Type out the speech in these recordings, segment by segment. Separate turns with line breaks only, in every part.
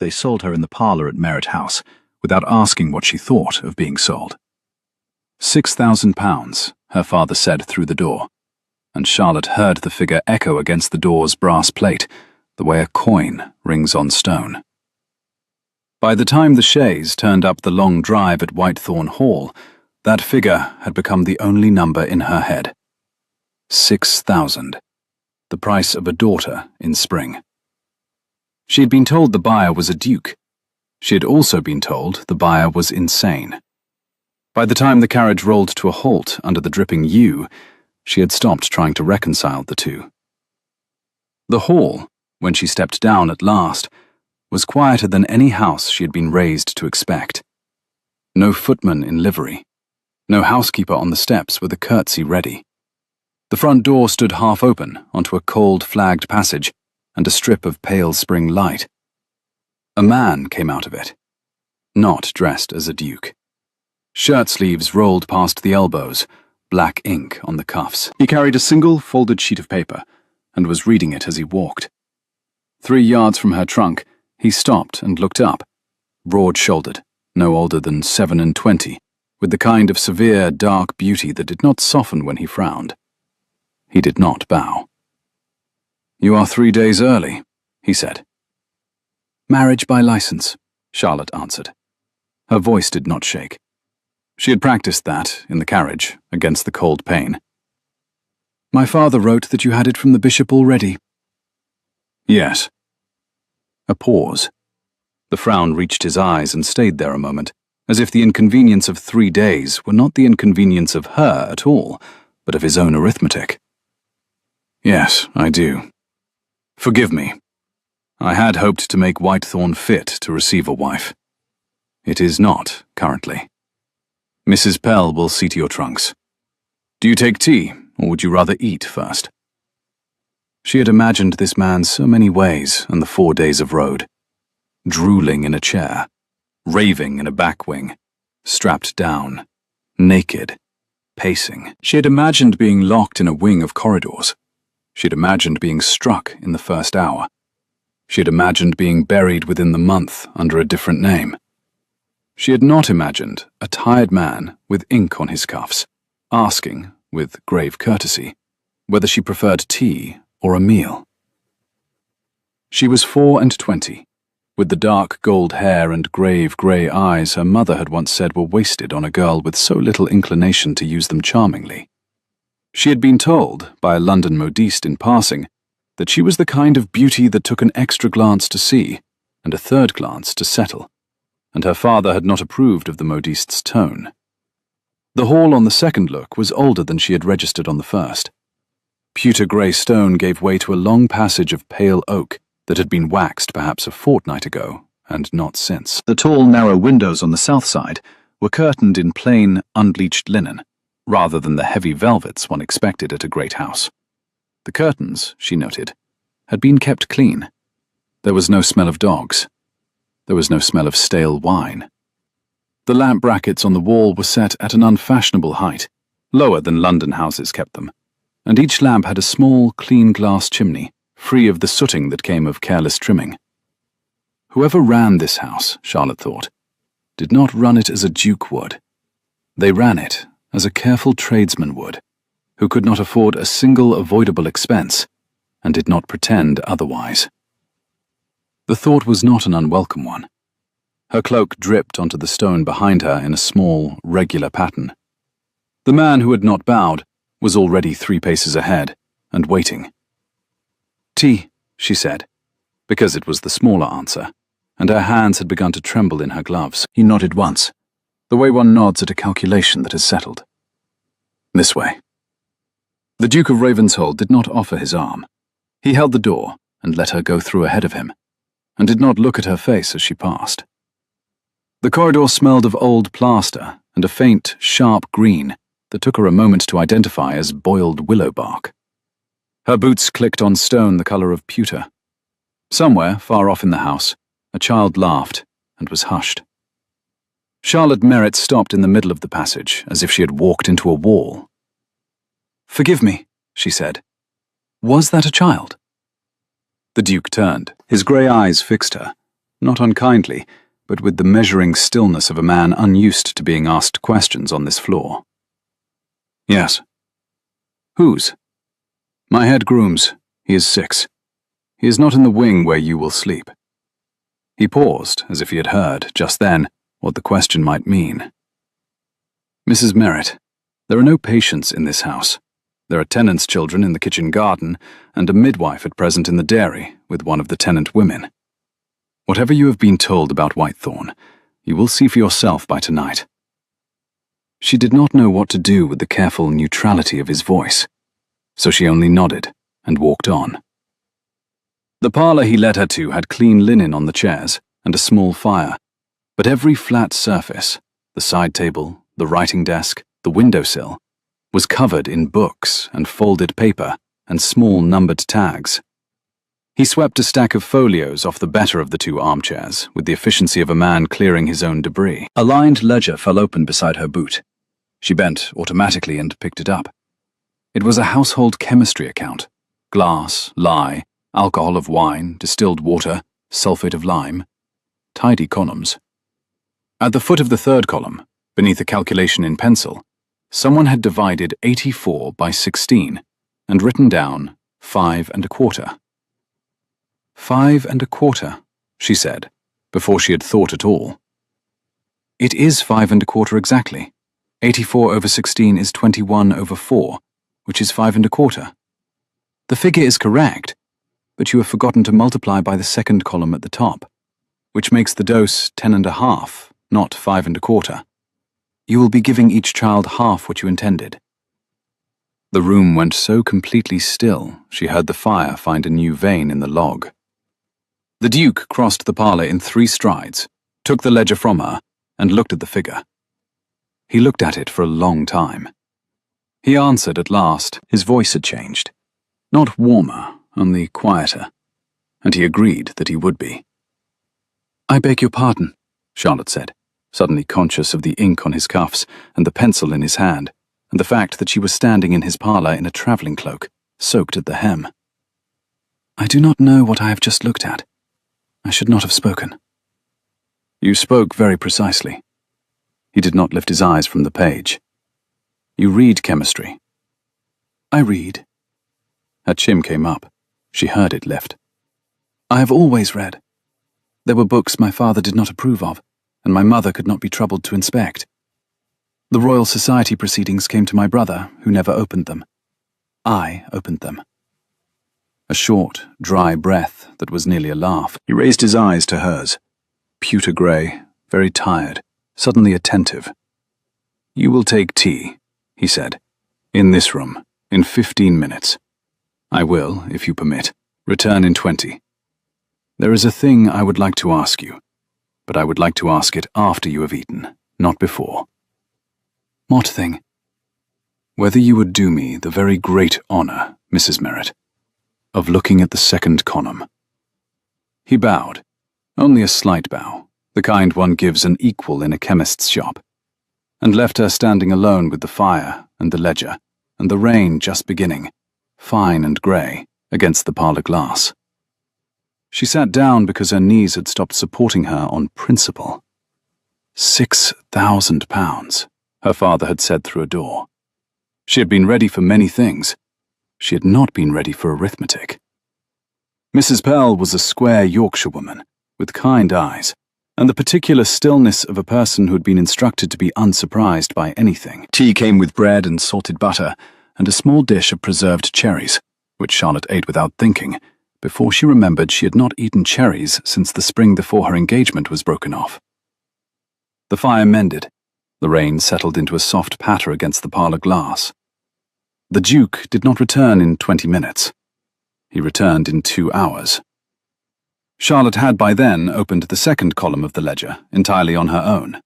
They sold her in the parlour at Merritt House, without asking what she thought of being sold. £6,000, her father said through the door, and Charlotte heard the figure echo against the door's brass plate, the way a coin rings on stone. By the time the chaise turned up the long drive at Whitethorn Hall, that figure had become the only number in her head. 6,000, the price of a daughter in spring. She had been told the buyer was a duke. She had also been told the buyer was insane. By the time the carriage rolled to a halt under the dripping yew, she had stopped trying to reconcile the two. The hall, when she stepped down at last, was quieter than any house she had been raised to expect. No footman in livery. No housekeeper on the steps with a curtsy ready. The front door stood half open onto a cold flagged passage and a strip of pale spring light. A man came out of it, not dressed as a duke. Shirt sleeves rolled past the elbows, black ink on the cuffs. He carried a single folded sheet of paper and was reading it as he walked. 3 yards from her trunk, he stopped and looked up, broad-shouldered, no older than 27, with the kind of severe, dark beauty that did not soften when he frowned. He did not bow. "You are 3 days early," he said. "Marriage by license," Charlotte answered. Her voice did not shake. She had practiced that, in the carriage, against the cold pain. "My father wrote that you had it from the bishop already." "Yes." A pause. The frown reached his eyes and stayed there a moment, as if the inconvenience of 3 days were not the inconvenience of her at all, but of his own arithmetic. "Yes, I do. Forgive me. I had hoped to make Whitethorn fit to receive a wife. It is not, currently. Mrs. Pell will see to your trunks. Do you take tea, or would you rather eat first?" She had imagined this man so many ways on the 4 days of road. Drooling in a chair, raving in a back wing, strapped down, naked, pacing. She had imagined being locked in a wing of corridors. She had imagined being struck in the first hour. She had imagined being buried within the month under a different name. She had not imagined a tired man with ink on his cuffs, asking, with grave courtesy, whether she preferred tea or a meal. She was 24, with the dark gold hair and grave grey eyes her mother had once said were wasted on a girl with so little inclination to use them charmingly. She had been told, by a London modiste in passing, that she was the kind of beauty that took an extra glance to see, and a third glance to settle, and her father had not approved of the modiste's tone. The hall on the second look was older than she had registered on the first. Pewter grey stone gave way to a long passage of pale oak that had been waxed perhaps a fortnight ago, and not since. The tall, narrow windows on the south side were curtained in plain, unbleached linen, rather than the heavy velvets one expected at a great house. The curtains, she noted, had been kept clean. There was no smell of dogs. There was no smell of stale wine. The lamp brackets on the wall were set at an unfashionable height, lower than London houses kept them, and each lamp had a small, clean glass chimney, free of the sooting that came of careless trimming. Whoever ran this house, Charlotte thought, did not run it as a duke would. They ran it as a careful tradesman would, who could not afford a single avoidable expense, and did not pretend otherwise. The thought was not an unwelcome one. Her cloak dripped onto the stone behind her in a small, regular pattern. The man who had not bowed was already 3 paces ahead, and waiting. "Tea," she said, because it was the smaller answer, and her hands had begun to tremble in her gloves. He nodded once, the way one nods at a calculation that is settled. "This way." The Duke of Ravenshold did not offer his arm. He held the door and let her go through ahead of him, and did not look at her face as she passed. The corridor smelled of old plaster and a faint, sharp green that took her a moment to identify as boiled willow bark. Her boots clicked on stone the colour of pewter. Somewhere, far off in the house, a child laughed and was hushed. Charlotte Merritt stopped in the middle of the passage, as if she had walked into a wall. "Forgive me," she said. "Was that a child?" The Duke turned. His grey eyes fixed her, not unkindly, but with the measuring stillness of a man unused to being asked questions on this floor. Yes. Whose? My head groom's. He is 6. He is not in the wing where you will sleep. He paused, as if he had heard, just then, what the question might mean. Mrs. Merritt, there are no patients in this house. There are tenants' children in the kitchen garden, and a midwife at present in the dairy, with one of the tenant women. Whatever you have been told about Whitethorn, you will see for yourself by tonight. She did not know what to do with the careful neutrality of his voice, so she only nodded and walked on. The parlour he led her to had clean linen on the chairs and a small fire, but every flat surface, the side table, the writing desk, the windowsill, was covered in books and folded paper and small numbered tags. He swept a stack of folios off the better of the 2 armchairs with the efficiency of a man clearing his own debris. A lined ledger fell open beside her boot. She bent automatically and picked it up. It was a household chemistry account. Glass, lye, alcohol of wine, distilled water, sulfate of lime. Tidy columns. At the foot of the 3rd column, beneath a calculation in pencil, someone had divided 84 by 16 and written down 5 1/4. 5 1/4, she said, before she had thought at all. It is 5 1/4 exactly. 84 over 16 is 21 over 4, which is 5 1/4. The figure is correct, but you have forgotten to multiply by the 2nd column at the top, which makes the dose 10 1/2, not 5 1/4. You will be giving each child half what you intended. The room went so completely still, she heard the fire find a new vein in the log. The Duke crossed the parlour in 3 strides, took the ledger from her, and looked at the figure. He looked at it for a long time. He answered at last. His voice had changed. Not warmer, only quieter, and he agreed that he would be. I beg your pardon, Charlotte said, suddenly conscious of the ink on his cuffs and the pencil in his hand, and the fact that she was standing in his parlour in a travelling cloak, soaked at the hem. I do not know what I have just looked at. I should not have spoken. You spoke very precisely. He did not lift his eyes from the page. You read chemistry. I read. Her chin came up. She heard it lift. I have always read. There were books my father did not approve of, and my mother could not be troubled to inspect. The Royal Society proceedings came to my brother, who never opened them. I opened them. A short, dry breath that was nearly a laugh. He raised his eyes to hers. Pewter grey, very tired, suddenly attentive. You will take tea, he said, in this room, in 15 minutes. I will, if you permit, return in 20. There is a thing I would like to ask you, but I would like to ask it after you have eaten, not before. What thing? Whether you would do me the very great honour, Mrs. Merritt, of looking at the 2nd column. He bowed, only a slight bow, the kind one gives an equal in a chemist's shop, and left her standing alone with the fire and the ledger, and the rain just beginning, fine and grey, against the parlour glass. She sat down because her knees had stopped supporting her on principle. £6,000, her father had said through a door. She had been ready for many things. She had not been ready for arithmetic. Mrs. Pell was a square Yorkshirewoman, with kind eyes, and the particular stillness of a person who had been instructed to be unsurprised by anything. Tea came with bread and salted butter, and a small dish of preserved cherries, which Charlotte ate without thinking, before she remembered she had not eaten cherries since the spring before her engagement was broken off. The fire mended. The rain settled into a soft patter against the parlour glass. The Duke did not return in 20 minutes. He returned in 2 hours. Charlotte had by then opened the 2nd column of the ledger, entirely on her own.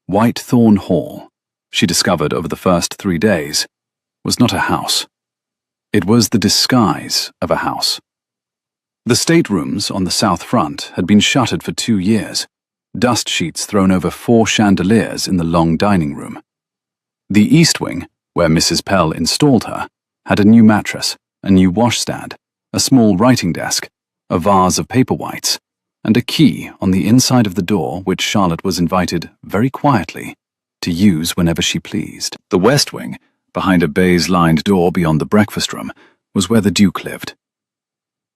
Whitethorn Hall, she discovered over the first 3 days, was not a house. It was the disguise of a house. The staterooms on the south front had been shuttered for 2 years, dust sheets thrown over 4 chandeliers in the long dining room. The east wing, where Mrs. Pell installed her, had a new mattress, a new washstand, a small writing desk, a vase of paperwhites, and a key on the inside of the door which Charlotte was invited, very quietly, to use whenever she pleased. The west wing, behind a baize-lined door beyond the breakfast room, was where the Duke lived.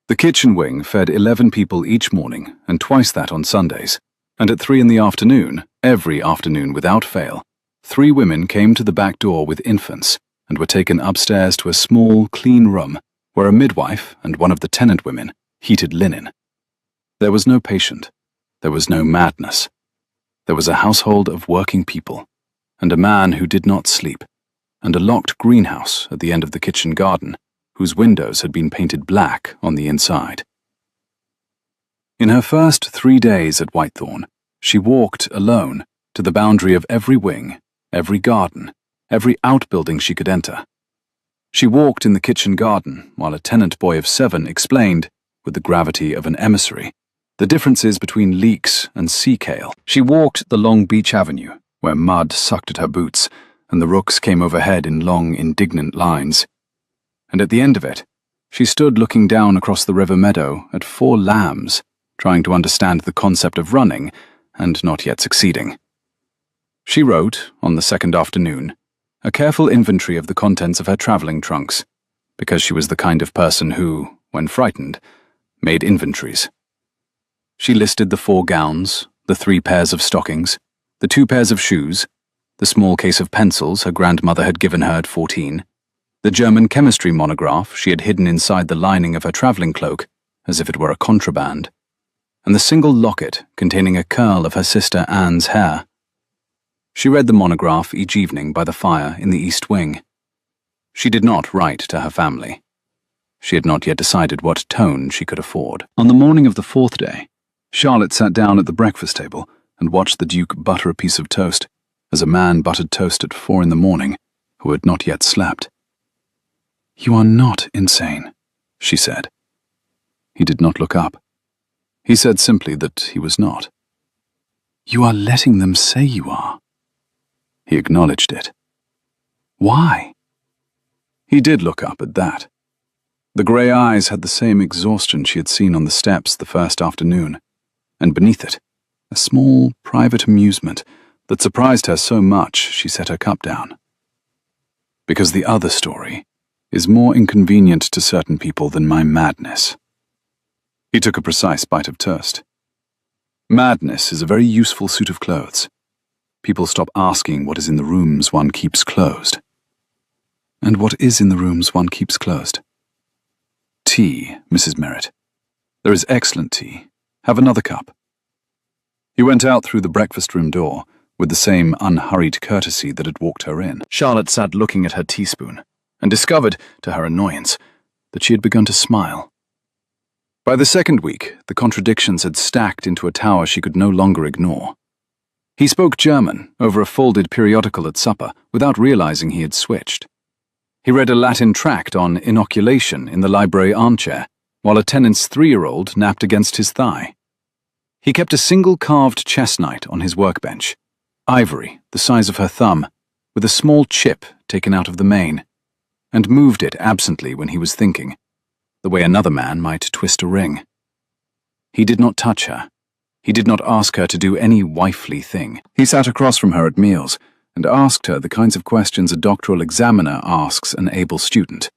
The kitchen wing fed 11 people each morning and twice that on Sundays, and at 3 in the afternoon, every afternoon without fail, 3 women came to the back door with infants and were taken upstairs to a small, clean room where a midwife and one of the tenant women heated linen. There was no patient. There was no madness. There was a household of working people, and a man who did not sleep, and a locked greenhouse at the end of the kitchen garden, whose windows had been painted black on the inside. In her first 3 days at Whitethorn, she walked alone to the boundary of every wing, every garden, every outbuilding she could enter. She walked in the kitchen garden while a tenant boy of 7 explained, with the gravity of an emissary, the differences between leeks and sea kale. She walked the long beach avenue, where mud sucked at her boots and the rooks came overhead in long, indignant lines. And at the end of it, she stood looking down across the river meadow at 4 lambs, trying to understand the concept of running and not yet succeeding. She wrote, on the second afternoon, a careful inventory of the contents of her travelling trunks, because she was the kind of person who, when frightened, made inventories. She listed the 4 gowns, the 3 pairs of stockings, the 2 pairs of shoes, the small case of pencils her grandmother had given her at 14, the German chemistry monograph she had hidden inside the lining of her travelling cloak, as if it were a contraband, and the single locket containing a curl of her sister Anne's hair. She read the monograph each evening by the fire in the east wing. She did not write to her family. She had not yet decided what tone she could afford. On the morning of the 4th day, Charlotte sat down at the breakfast table and watched the Duke butter a piece of toast, as a man buttered toast at 4 in the morning, who had not yet slept. "You are not insane," she said. He did not look up. He said simply that he was not. "You are letting them say you are." He acknowledged it. "Why?" He did look up at that. The grey eyes had the same exhaustion she had seen on the steps the first afternoon, and beneath it, a small, private amusement that surprised her so much she set her cup down. "Because the other story is more inconvenient to certain people than my madness." He took a precise bite of toast. Madness is a very useful suit of clothes. People stop asking what is in the rooms one keeps closed. And what is in the rooms one keeps closed? "Tea, Mrs. Merritt. There is excellent tea. Have another cup." He went out through the breakfast room door with the same unhurried courtesy that had walked her in. Charlotte sat looking at her teaspoon and discovered, to her annoyance, that she had begun to smile. By the second week, the contradictions had stacked into a tower she could no longer ignore. He spoke German over a folded periodical at supper without realizing he had switched. He read a Latin tract on inoculation in the library armchair, while a tenant's 3-year-old napped against his thigh. He kept a single carved chestnut on his workbench, ivory the size of her thumb, with a small chip taken out of the main, and moved it absently when he was thinking, the way another man might twist a ring. He did not touch her. He did not ask her to do any wifely thing. He sat across from her at meals and asked her the kinds of questions a doctoral examiner asks an able student.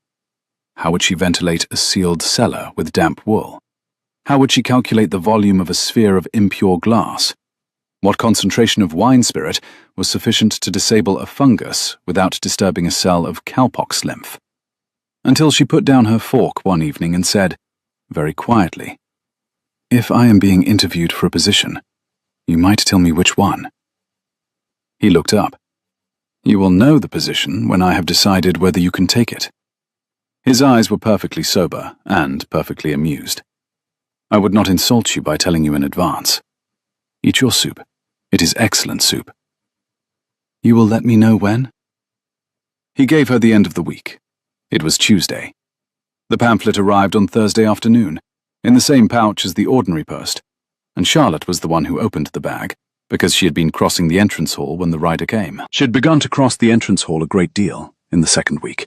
How would she ventilate a sealed cellar with damp wool? How would she calculate the volume of a sphere of impure glass? What concentration of wine spirit was sufficient to disable a fungus without disturbing a cell of cowpox lymph? Until she put down her fork one evening and said, very quietly, "If I am being interviewed for a position, you might tell me which one." He looked up. "You will know the position when I have decided whether you can take it." His eyes were perfectly sober and perfectly amused. "I would not insult you by telling you in advance. Eat your soup. It is excellent soup." "You will let me know when?" He gave her the end of the week. It was Tuesday. The pamphlet arrived on Thursday afternoon, in the same pouch as the ordinary post, and Charlotte was the one who opened the bag, because she had been crossing the entrance hall when the rider came. She had begun to cross the entrance hall a great deal in the second week.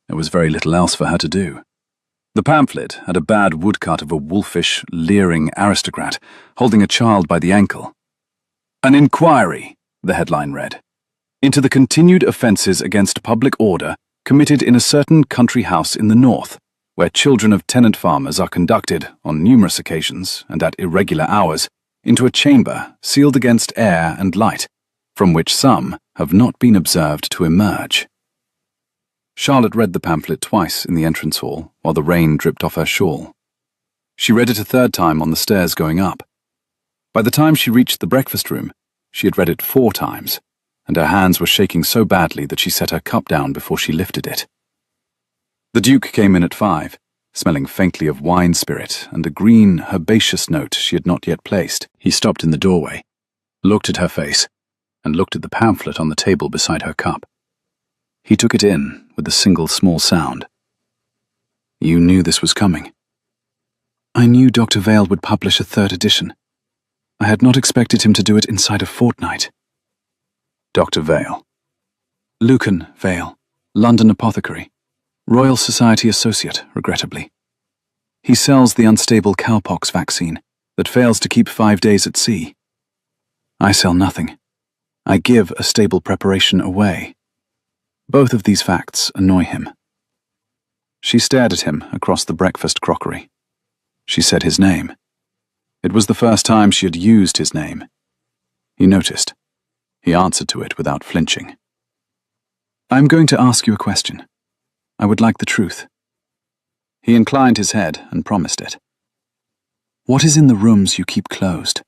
There was very little else for her to do. The pamphlet had a bad woodcut of a wolfish, leering aristocrat holding a child by the ankle. An inquiry, the headline read, into the continued offences against public order committed in a certain country house in the north, where children of tenant farmers are conducted, on numerous occasions and at irregular hours, into a chamber sealed against air and light, from which some have not been observed to emerge. Charlotte read the pamphlet twice in the entrance hall while the rain dripped off her shawl. She read it a third time on the stairs going up. By the time she reached the breakfast room, she had read it 4 times, and her hands were shaking so badly that she set her cup down before she lifted it. The Duke came in at 5, smelling faintly of wine spirit and a green, herbaceous note she had not yet placed. He stopped in the doorway, looked at her face, and looked at the pamphlet on the table beside her cup. He took it in with a single small sound. "You knew this was coming." "I knew Dr. Vale would publish a 3rd edition. I had not expected him to do it inside a fortnight." "Dr. Vale?" "Lucan Vale, London apothecary. Royal Society associate, regrettably. He sells the unstable cowpox vaccine that fails to keep 5 days at sea. I sell nothing. I give a stable preparation away. Both of these facts annoy him." She stared at him across the breakfast crockery. She said his name. It was the first time she had used his name. He noticed. He answered to it without flinching. "I'm going to ask you a question. I would like the truth." He inclined his head and promised it. "What is in the rooms you keep closed?"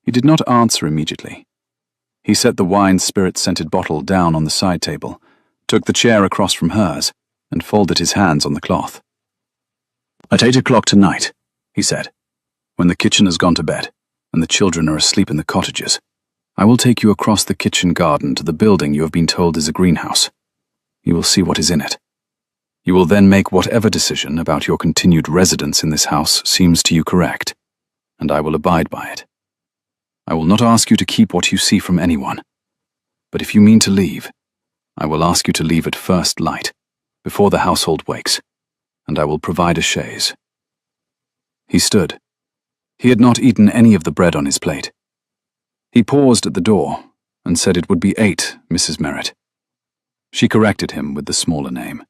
He did not answer immediately. He set the wine-spirit-scented bottle down on the side table, took the chair across from hers, and folded his hands on the cloth. "At 8 o'clock tonight," he said, "when the kitchen has gone to bed and the children are asleep in the cottages, I will take you across the kitchen garden to the building you have been told is a greenhouse. You will see what is in it. You will then make whatever decision about your continued residence in this house seems to you correct, and I will abide by it. I will not ask you to keep what you see from anyone, but if you mean to leave, I will ask you to leave at first light, before the household wakes, and I will provide a chaise." He stood. He had not eaten any of the bread on his plate. He paused at the door and said it would be 8, Mrs. Merritt. She corrected him with the smaller name.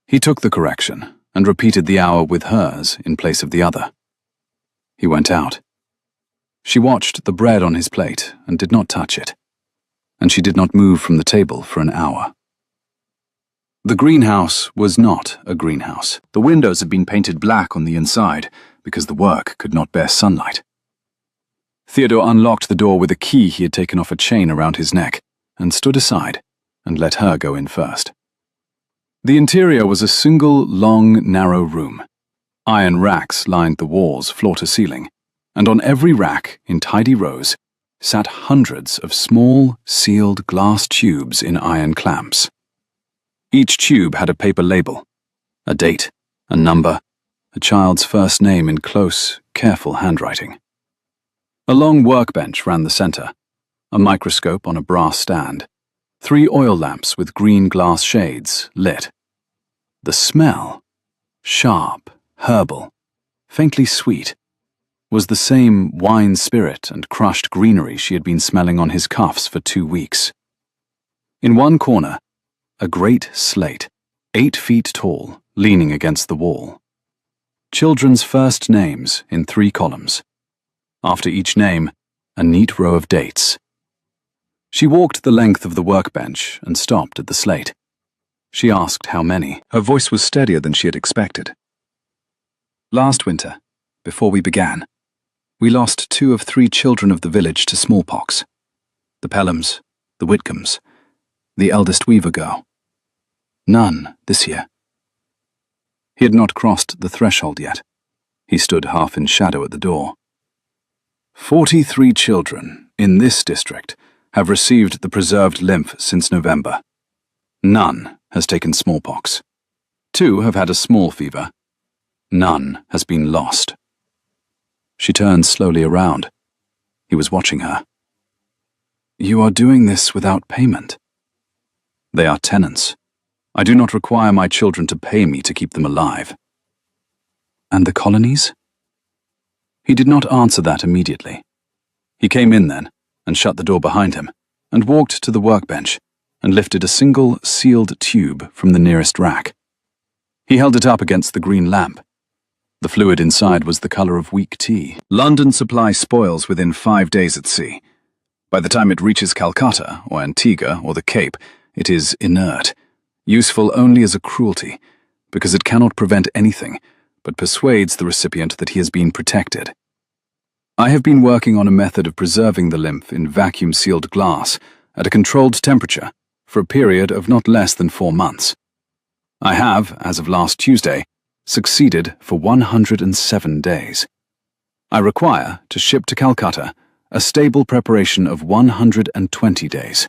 He took the correction and repeated the hour with hers in place of the other. He went out. She watched the bread on his plate and did not touch it, and she did not move from the table for an hour. The greenhouse was not a greenhouse. The windows had been painted black on the inside because the work could not bear sunlight. Theodore unlocked the door with a key he had taken off a chain around his neck and stood aside and let her go in first. The interior was a single, long, narrow room. Iron racks lined the walls floor to ceiling, and on every rack, in tidy rows, sat hundreds of small, sealed glass tubes in iron clamps. Each tube had a paper label, a date, a number, a child's first name in close, careful handwriting. A long workbench ran the center, a microscope on a brass stand, 3 oil lamps with green glass shades lit. The smell, sharp, herbal, faintly sweet, was the same wine spirit and crushed greenery she had been smelling on his cuffs for 2 weeks. In one corner, a great slate, 8 feet tall, leaning against the wall. Children's first names in 3 columns. After each name, a neat row of dates. She walked the length of the workbench and stopped at the slate. She asked how many. Her voice was steadier than she had expected. "Last winter, before we began, we lost 2 of 3 children of the village to smallpox. The Pelhams, the Whitcombs, the eldest Weaver girl. None this year." He had not crossed the threshold yet. He stood half in shadow at the door. 43 children in this district have received the preserved lymph since November. None has taken smallpox. 2 have had a small fever. None has been lost. She turned slowly around. He was watching her. "You are doing this without payment." "They are tenants. I do not require my children to pay me to keep them alive. And the colonies? He did not answer that immediately. He came in then, and shut the door behind him, and walked to the workbench, and lifted a single sealed tube from the nearest rack. He held it up against the green lamp. The fluid inside was the color of weak tea. London supply spoils within 5 days at sea. By the time it reaches Calcutta, or Antigua, or the Cape, it is inert, useful only as a cruelty, because it cannot prevent anything, but persuades the recipient that he has been protected. I have been working on a method of preserving the lymph in vacuum-sealed glass at a controlled temperature for a period of not less than 4 months. I have, as of last Tuesday, succeeded for 107 days. I require, to ship to Calcutta, a stable preparation of 120 days.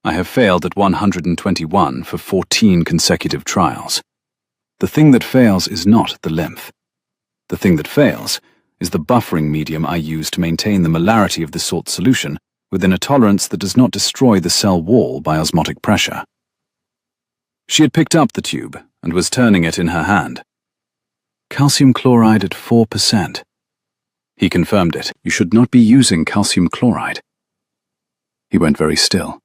I have failed at 121 for 14 consecutive trials. The thing that fails is not the lymph. The thing that fails is the buffering medium I use to maintain the molarity of the salt solution within a tolerance that does not destroy the cell wall by osmotic pressure. She had picked up the tube and was turning it in her hand. Calcium chloride at 4%. He confirmed it. You should not be using calcium chloride. He went very still.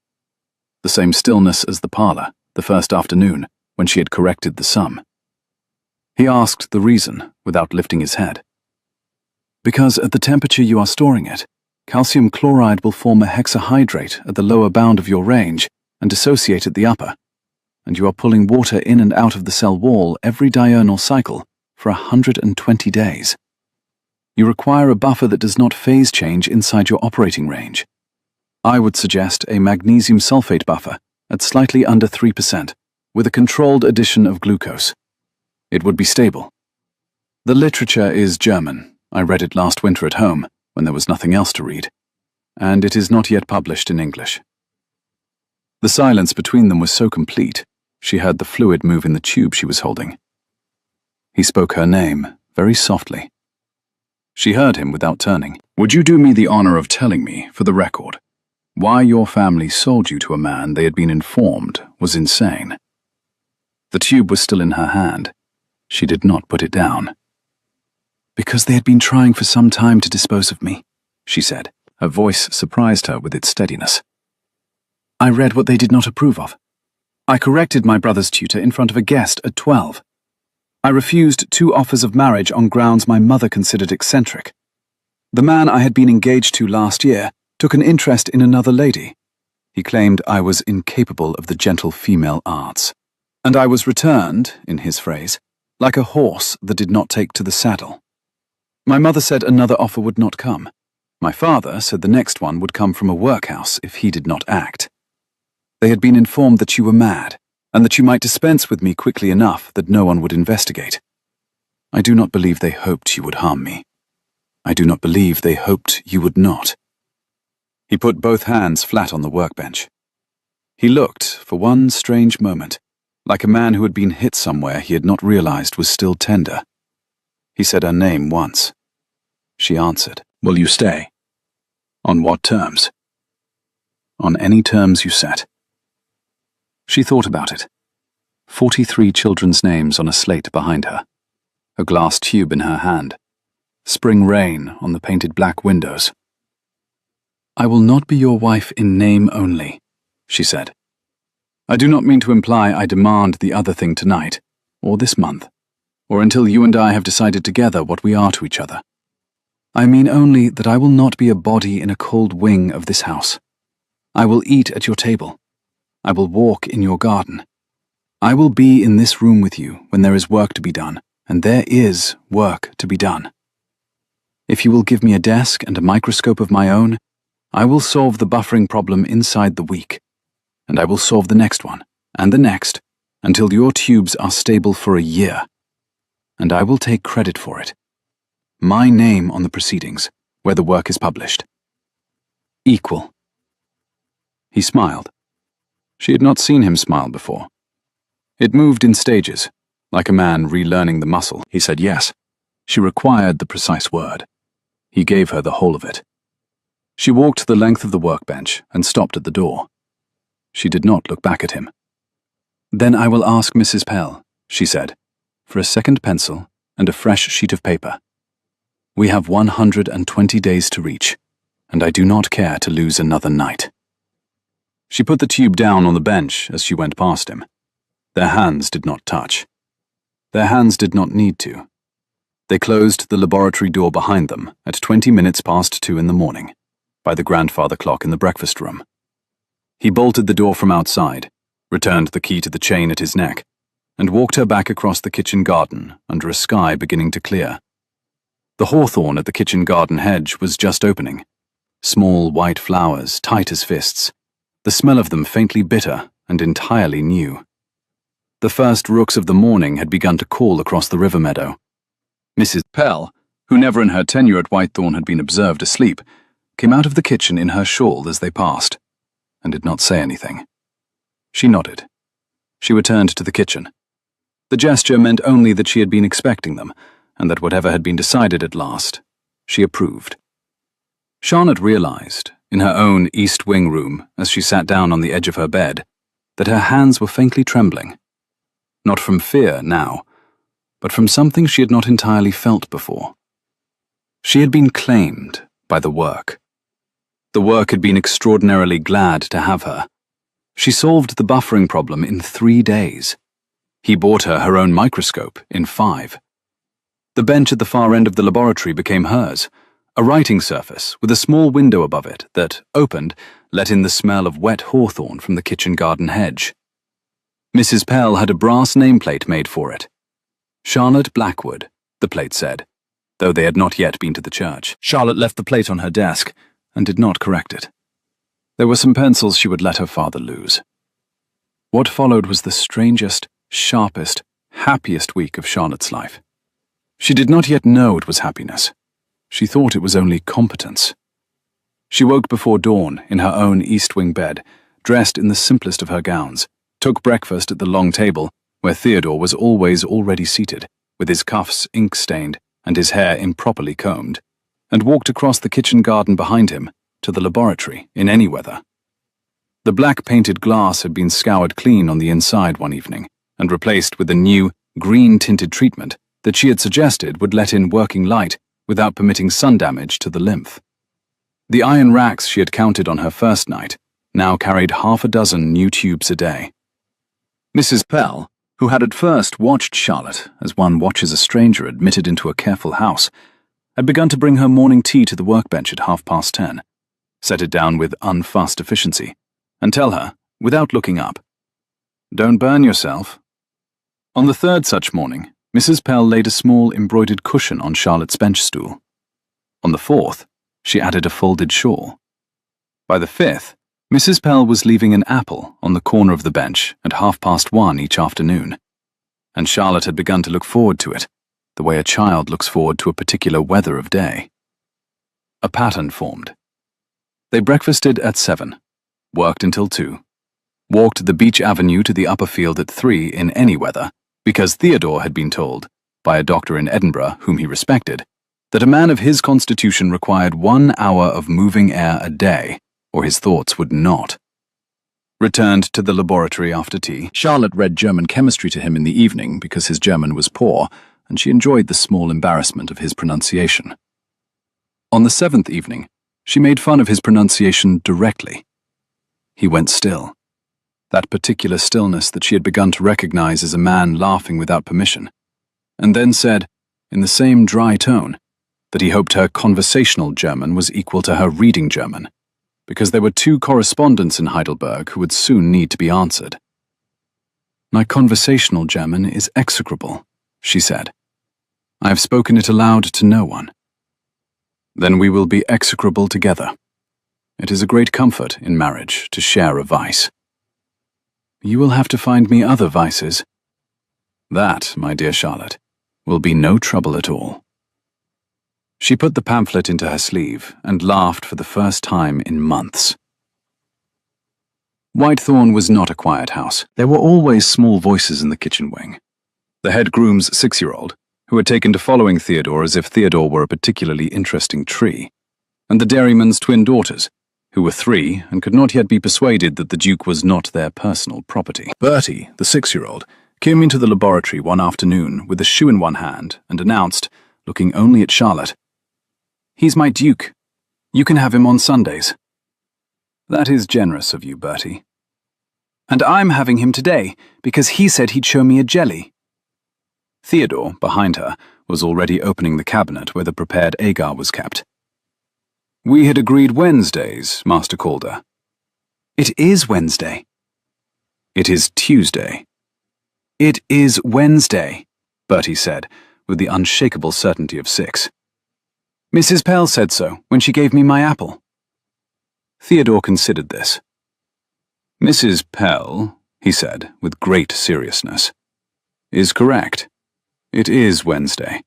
The same stillness as the parlor, the first afternoon, when she had corrected the sum. He asked the reason, without lifting his head. Because at the temperature you are storing it, calcium chloride will form a hexahydrate at the lower bound of your range and dissociate at the upper, and you are pulling water in and out of the cell wall every diurnal cycle for 120 days. You require a buffer that does not phase change inside your operating range. I would suggest a magnesium sulfate buffer at slightly under 3%, with a controlled addition of glucose. It would be stable. The literature is German. I read it last winter at home, when there was nothing else to read, and it is not yet published in English. The silence between them was so complete, she heard the fluid move in the tube she was holding. He spoke her name, very softly. She heard him without turning. Would you do me the honor of telling me, for the record, why your family sold you to a man they had been informed was insane? The tube was still in her hand. She did not put it down. Because they had been trying for some time to dispose of me, she said. Her voice surprised her with its steadiness. I read what they did not approve of. I corrected my brother's tutor in front of a guest at 12. I refused 2 offers of marriage on grounds my mother considered eccentric. The man I had been engaged to last year took an interest in another lady. He claimed I was incapable of the gentle female arts. And I was returned, in his phrase, like a horse that did not take to the saddle. My mother said another offer would not come. My father said the next one would come from a workhouse if he did not act. They had been informed that you were mad, and that you might dispense with me quickly enough that no one would investigate. I do not believe they hoped you would harm me. I do not believe they hoped you would not. He put both hands flat on the workbench. He looked, for one strange moment, like a man who had been hit somewhere he had not realized was still tender. He said her name once. She answered, Will you stay? On what terms? On any terms you set. She thought about it. 43 children's names on a slate behind her. A glass tube in her hand. Spring rain on the painted black windows. I will not be your wife in name only, she said. I do not mean to imply I demand the other thing tonight, or this month, or until you and I have decided together what we are to each other. I mean only that I will not be a body in a cold wing of this house. I will eat at your table. I will walk in your garden. I will be in this room with you when there is work to be done, and there is work to be done. If you will give me a desk and a microscope of my own, I will solve the buffering problem inside the week, and I will solve the next one, and the next, until your tubes are stable for a year. And I will take credit for it. My name on the proceedings, where the work is published. Equal. He smiled. She had not seen him smile before. It moved in stages, like a man relearning the muscle. He said yes. She required the precise word. He gave her the whole of it. She walked the length of the workbench and stopped at the door. She did not look back at him. "Then I will ask Mrs. Pell," she said, "for a second pencil and a fresh sheet of paper. We have 120 days to reach, and I do not care to lose another night." She put the tube down on the bench as she went past him. Their hands did not touch. Their hands did not need to. They closed the laboratory door behind them at 20 minutes past 2 in the morning, by the grandfather clock in the breakfast room. He bolted the door from outside, returned the key to the chain at his neck, and walked her back across the kitchen garden under a sky beginning to clear. The hawthorn at the kitchen garden hedge was just opening. Small white flowers, tight as fists, the smell of them faintly bitter and entirely new. The first rooks of the morning had begun to call across the river meadow. Mrs. Pell, who never in her tenure at Whitethorn had been observed asleep, came out of the kitchen in her shawl as they passed, and did not say anything. She nodded. She returned to the kitchen. The gesture meant only that she had been expecting them, and that whatever had been decided at last, she approved. Charlotte realized, in her own east wing room, as she sat down on the edge of her bed, that her hands were faintly trembling. Not from fear now, but from something she had not entirely felt before. She had been claimed by the work. The work had been extraordinarily glad to have her. She solved the buffering problem in 3 days. He bought her own microscope in 5. The bench at the far end of the laboratory became hers, a writing surface with a small window above it that, opened, let in the smell of wet hawthorn from the kitchen garden hedge. Mrs. Pell had a brass nameplate made for it. Charlotte Blackwood, the plate said, though they had not yet been to the church. Charlotte left the plate on her desk and did not correct it. There were some pencils she would let her father lose. What followed was the strangest, sharpest, happiest week of Charlotte's life. She did not yet know it was happiness. She thought it was only competence. She woke before dawn in her own east wing bed, dressed in the simplest of her gowns, took breakfast at the long table, where Theodore was always already seated, with his cuffs ink-stained and his hair improperly combed, and walked across the kitchen garden behind him to the laboratory in any weather. The black-painted glass had been scoured clean on the inside one evening and replaced with a new, green-tinted treatment that she had suggested would let in working light without permitting sun damage to the lymph. The iron racks she had counted on her first night now carried 6 new tubes a day. Mrs. Pell, who had at first watched Charlotte as one watches a stranger admitted into a careful house, had begun to bring her morning tea to the workbench at 10:30, set it down with unfussed efficiency, and tell her, without looking up, "Don't burn yourself." On the third such morning, Mrs. Pell laid a small embroidered cushion on Charlotte's bench stool. On the fourth, she added a folded shawl. By the fifth, Mrs. Pell was leaving an apple on the corner of the bench at 1:30 each afternoon, and Charlotte had begun to look forward to it, the way a child looks forward to a particular weather of day. A pattern formed. They breakfasted at 7, worked until 2, walked the beach avenue to the upper field at 3 in any weather, because Theodore had been told, by a doctor in Edinburgh whom he respected, that a man of his constitution required 1 hour of moving air a day, or his thoughts would not. Returned to the laboratory after tea. Charlotte read German chemistry to him in the evening because his German was poor, and she enjoyed the small embarrassment of his pronunciation. On the 7th evening, she made fun of his pronunciation directly. He went still. That particular stillness that she had begun to recognize as a man laughing without permission, and then said, in the same dry tone, that he hoped her conversational German was equal to her reading German, because there were 2 correspondents in Heidelberg who would soon need to be answered. "My conversational German is execrable," she said. "I have spoken it aloud to no one." "Then we will be execrable together. It is a great comfort in marriage to share a vice." "You will have to find me other vices." "That, my dear Charlotte, will be no trouble at all." She put the pamphlet into her sleeve and laughed for the first time in months. Whitethorn was not a quiet house. There were always small voices in the kitchen wing. The head groom's 6-year-old, who had taken to following Theodore as if Theodore were a particularly interesting tree, and the dairyman's twin daughters, who were 3 and could not yet be persuaded that the Duke was not their personal property. Bertie, the 6-year-old, came into the laboratory one afternoon with a shoe in one hand and announced, looking only at Charlotte, "He's my Duke. You can have him on Sundays." "That is generous of you, Bertie." "And I'm having him today, because he said he'd show me a jelly." Theodore, behind her, was already opening the cabinet where the prepared agar was kept. "We had agreed Wednesdays, Master Calder." "It is Wednesday." "It is Tuesday." "It is Wednesday," Bertie said, with the unshakable certainty of 6. "Mrs. Pell said so when she gave me my apple." Theodore considered this. "Mrs. Pell," he said, with great seriousness, "is correct. It is Wednesday.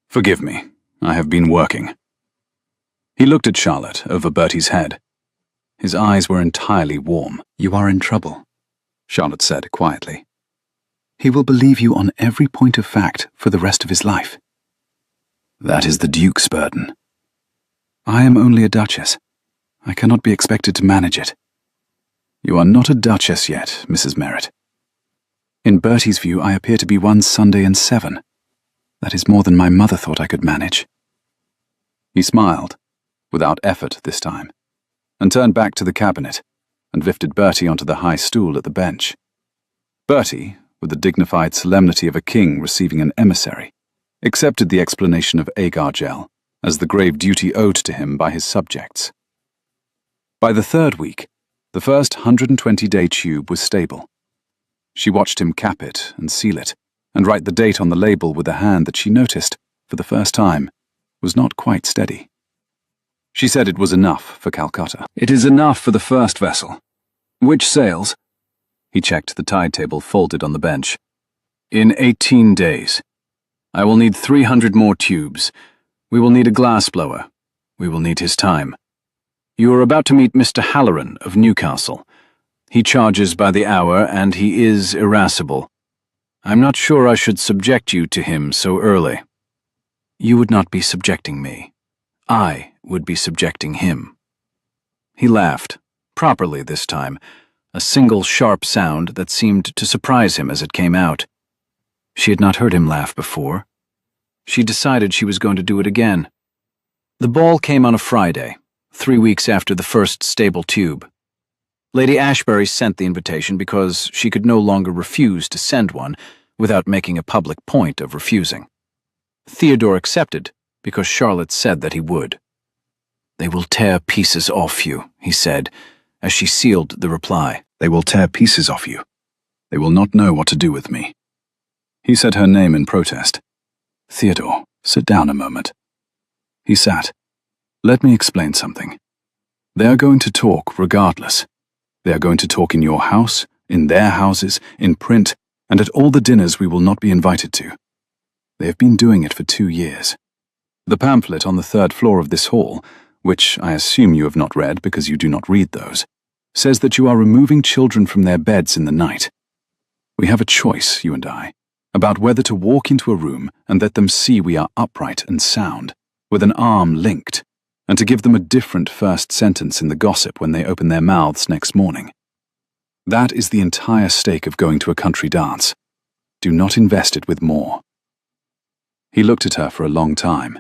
Forgive me, I have been working." He looked at Charlotte over Bertie's head. His eyes were entirely warm. "You are in trouble," Charlotte said quietly. "He will believe you on every point of fact for the rest of his life." "That is the Duke's burden." "I am only a duchess. I cannot be expected to manage it." "You are not a duchess yet, Mrs. Merritt." "In Bertie's view, I appear to be one Sunday in 7. That is more than my mother thought I could manage." He smiled, without effort this time, and turned back to the cabinet and lifted Bertie onto the high stool at the bench. Bertie, with the dignified solemnity of a king receiving an emissary, accepted the explanation of agar gel as the grave duty owed to him by his subjects. By the 3rd week, the first 120-day tube was stable. She watched him cap it and seal it, and write the date on the label with a hand that she noticed, for the first time, was not quite steady. She said it was enough for Calcutta. "It is enough for the first vessel. Which sails?" He checked the tide table folded on the bench. "In 18 days. I will need 300 more tubes. We will need a glass blower. We will need his time. You are about to meet Mr. Halloran of Newcastle. He charges by the hour, and he is irascible. I'm not sure I should subject you to him so early." "You would not be subjecting me. I would be subjecting him." He laughed, properly this time, a single sharp sound that seemed to surprise him as it came out. She had not heard him laugh before. She decided she was going to do it again. The ball came on a Friday, 3 weeks after the first stable tube. Lady Ashbury sent the invitation because she could no longer refuse to send one without making a public point of refusing. Theodore accepted because Charlotte said that he would. "They will tear pieces off you," he said, as she sealed the reply. "They will tear pieces off you. They will not know what to do with me." He said her name in protest. "Theodore, sit down a moment." He sat. "Let me explain something. They are going to talk regardless. They are going to talk in your house, in their houses, in print, and at all the dinners we will not be invited to. They have been doing it for 2 years. The pamphlet on the 3rd floor of this hall, which I assume you have not read because you do not read those, says that you are removing children from their beds in the night. We have a choice, you and I, about whether to walk into a room and let them see we are upright and sound, with an arm linked, and to give them a different first sentence in the gossip when they open their mouths next morning. That is the entire stake of going to a country dance. Do not invest it with more." He looked at her for a long time.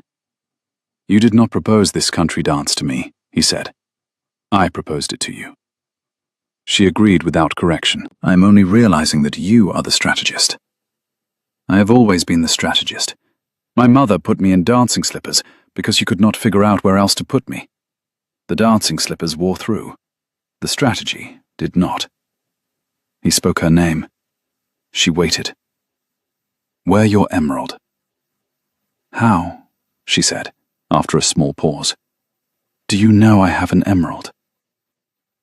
"You did not propose this country dance to me," he said. "I proposed it to you." She agreed without correction. "I am only realizing that you are the strategist." "I have always been the strategist. My mother put me in dancing slippers because she could not figure out where else to put me. The dancing slippers wore through. The strategy did not." He spoke her name. She waited. "Wear your emerald." "How?" she said, after a small pause. "Do you know I have an emerald?"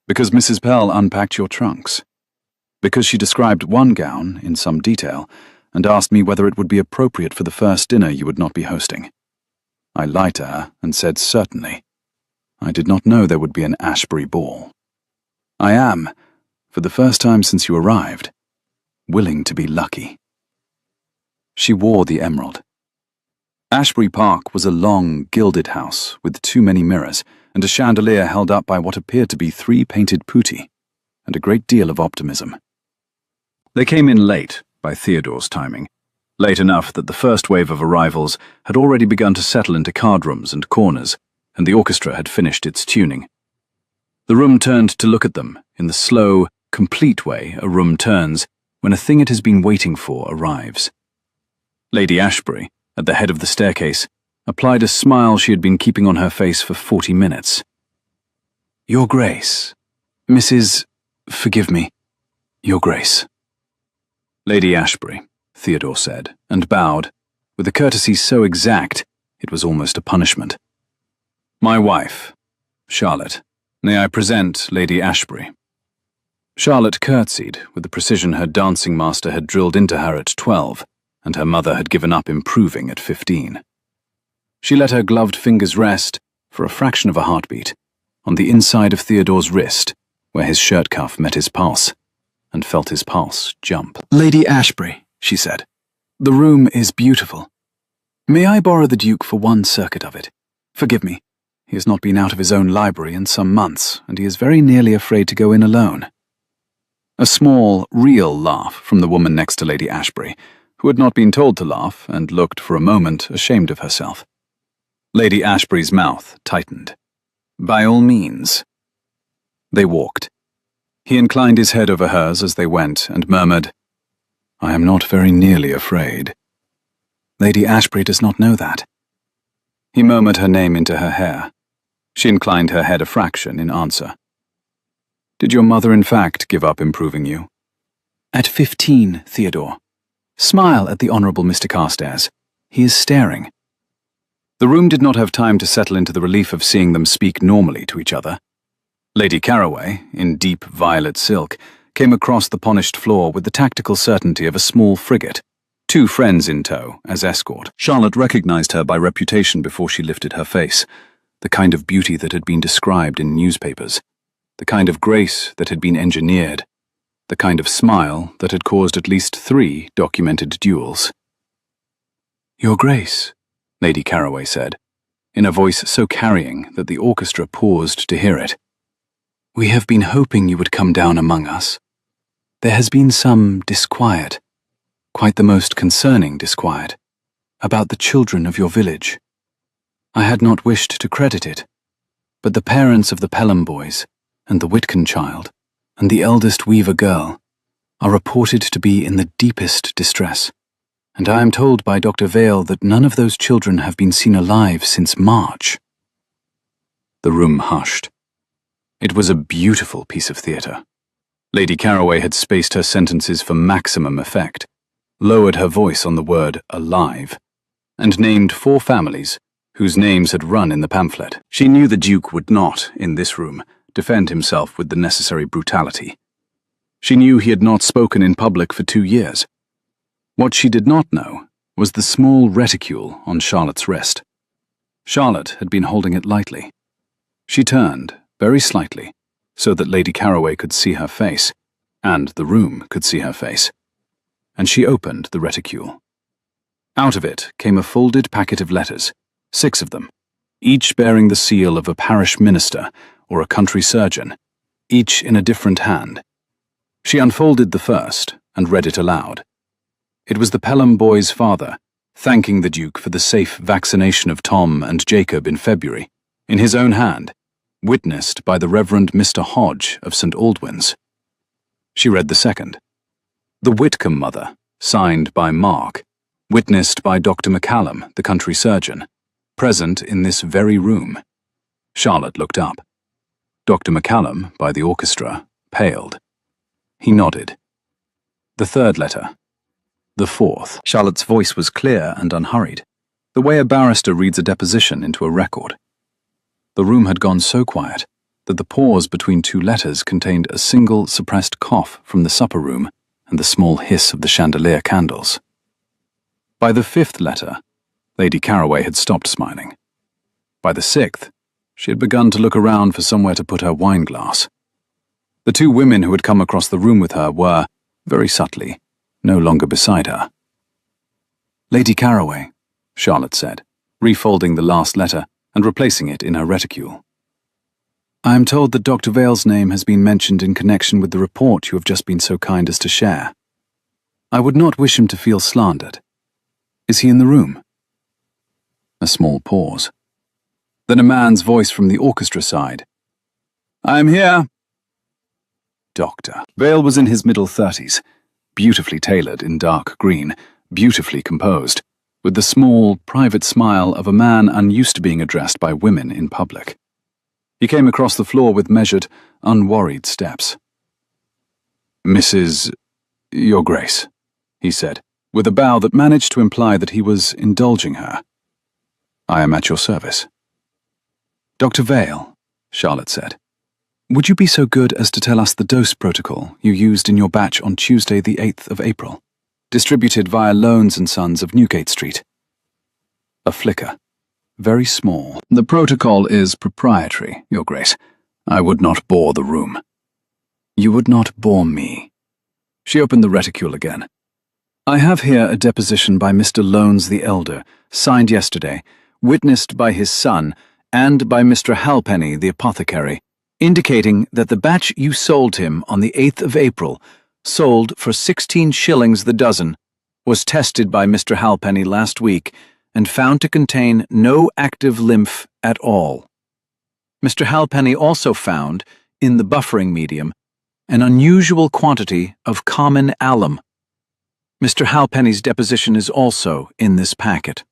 "Because Mrs. Pell unpacked your trunks. Because she described one gown in some detail and asked me whether it would be appropriate for the first dinner you would not be hosting. I lied to her and said certainly. I did not know there would be an Ashbury ball. I am, for the first time since you arrived, willing to be lucky." She wore the emerald. Ashbury Park was a long, gilded house with too many mirrors, and a chandelier held up by what appeared to be 3 painted putti, and a great deal of optimism. They came in late, by Theodore's timing, late enough that the first wave of arrivals had already begun to settle into card rooms and corners, and the orchestra had finished its tuning. The room turned to look at them, in the slow, complete way a room turns when a thing it has been waiting for arrives. Lady Ashbury, at the head of the staircase, applied a smile she had been keeping on her face for 40 minutes. "Your Grace, Mrs. Forgive me, Your Grace." "Lady Ashbury," Theodore said, and bowed, with a courtesy so exact it was almost a punishment. "My wife, Charlotte. May I present Lady Ashbury?" Charlotte curtsied with the precision her dancing master had drilled into her at 12, and her mother had given up improving at 15. She let her gloved fingers rest, for a fraction of a heartbeat, on the inside of Theodore's wrist, where his shirt cuff met his pulse, and felt his pulse jump. "Lady Ashbury," she said, "the room is beautiful. May I borrow the Duke for one circuit of it? Forgive me, he has not been out of his own library in some months, and he is very nearly afraid to go in alone." A small, real laugh from the woman next to Lady Ashbury, who had not been told to laugh and looked for a moment ashamed of herself. Lady Ashbury's mouth tightened. "By all means." They walked. He inclined his head over hers as they went and murmured, "I am not very nearly afraid." "Lady Ashbury does not know that." He murmured her name into her hair. She inclined her head a fraction in answer. "Did your mother in fact give up improving you?" "At 15, Theodore. Smile at the Honourable Mr. Carstairs. He is staring." The room did not have time to settle into the relief of seeing them speak normally to each other. Lady Caraway, in deep violet silk, came across the polished floor with the tactical certainty of a small frigate, 2 friends in tow as escort. Charlotte recognized her by reputation before she lifted her face, the kind of beauty that had been described in newspapers, the kind of grace that had been engineered, the kind of smile that had caused at least 3 documented duels. "Your Grace," Lady Caraway said, in a voice so carrying that the orchestra paused to hear it. "We have been hoping you would come down among us. There has been some disquiet, quite the most concerning disquiet, about the children of your village. I had not wished to credit it, but the parents of the Pelham boys, and the Whitcomb child, and the eldest Weaver girl, are reported to be in the deepest distress, and I am told by Dr. Vale that none of those children have been seen alive since March." The room hushed. It was a beautiful piece of theatre. Lady Caraway had spaced her sentences for maximum effect, lowered her voice on the word alive, and named 4 families whose names had run in the pamphlet. She knew the Duke would not, in this room, defend himself with the necessary brutality. She knew he had not spoken in public for 2 years. What she did not know was the small reticule on Charlotte's wrist. Charlotte had been holding it lightly. She turned, very slightly, so that Lady Caraway could see her face, and the room could see her face, and she opened the reticule. Out of it came a folded packet of letters, 6 of them, each bearing the seal of a parish minister or a country surgeon, each in a different hand. She unfolded the first and read it aloud. It was the Pelham boy's father, thanking the Duke for the safe vaccination of Tom and Jacob in February, in his own hand, witnessed by the Reverend Mr. Hodge of St. Aldwyn's. She read the second. The Whitcomb mother, signed by Mark, witnessed by Dr. McCallum, the country surgeon, present in this very room. Charlotte looked up. Dr. McCallum, by the orchestra, paled. He nodded. The third letter. The fourth. Charlotte's voice was clear and unhurried, the way a barrister reads a deposition into a record. The room had gone so quiet that the pause between 2 letters contained a single suppressed cough from the supper room and the small hiss of the chandelier candles. By the 5th letter, Lady Caraway had stopped smiling. By the 6th, she had begun to look around for somewhere to put her wine-glass. The 2 women who had come across the room with her were, very subtly, no longer beside her. "Lady Caraway," Charlotte said, refolding the last letter and replacing it in her reticule. I am told that Dr. Vale's name has been mentioned in connection with the report you have just been so kind as to share. I would not wish him to feel slandered. Is he in the room? A small pause. Then a man's voice from the orchestra side. I am here. Doctor. Vale was in his middle 30s, beautifully tailored in dark green, beautifully composed, with the small, private smile of a man unused to being addressed by women in public. He came across the floor with measured, unworried steps. Mrs. Your Grace, he said, with a bow that managed to imply that he was indulging her. I am at your service. Dr. Vale, Charlotte said, would you be so good as to tell us the dose protocol you used in your batch on Tuesday the 8th of April, distributed via Loans & Sons of Newgate Street? A flicker. Very small. The protocol is proprietary, Your Grace. I would not bore the room. You would not bore me. She opened the reticule again. I have here a deposition by Mr. Loans the Elder, signed yesterday, witnessed by his son, and by Mr. Halpenny the apothecary, indicating that the batch you sold him on the 8th of April, sold for 16 shillings the dozen, was tested by Mr. Halpenny last week and found to contain no active lymph at all. Mr. Halpenny also found, in the buffering medium, an unusual quantity of common alum. Mr. Halpenny's deposition is also in this packet.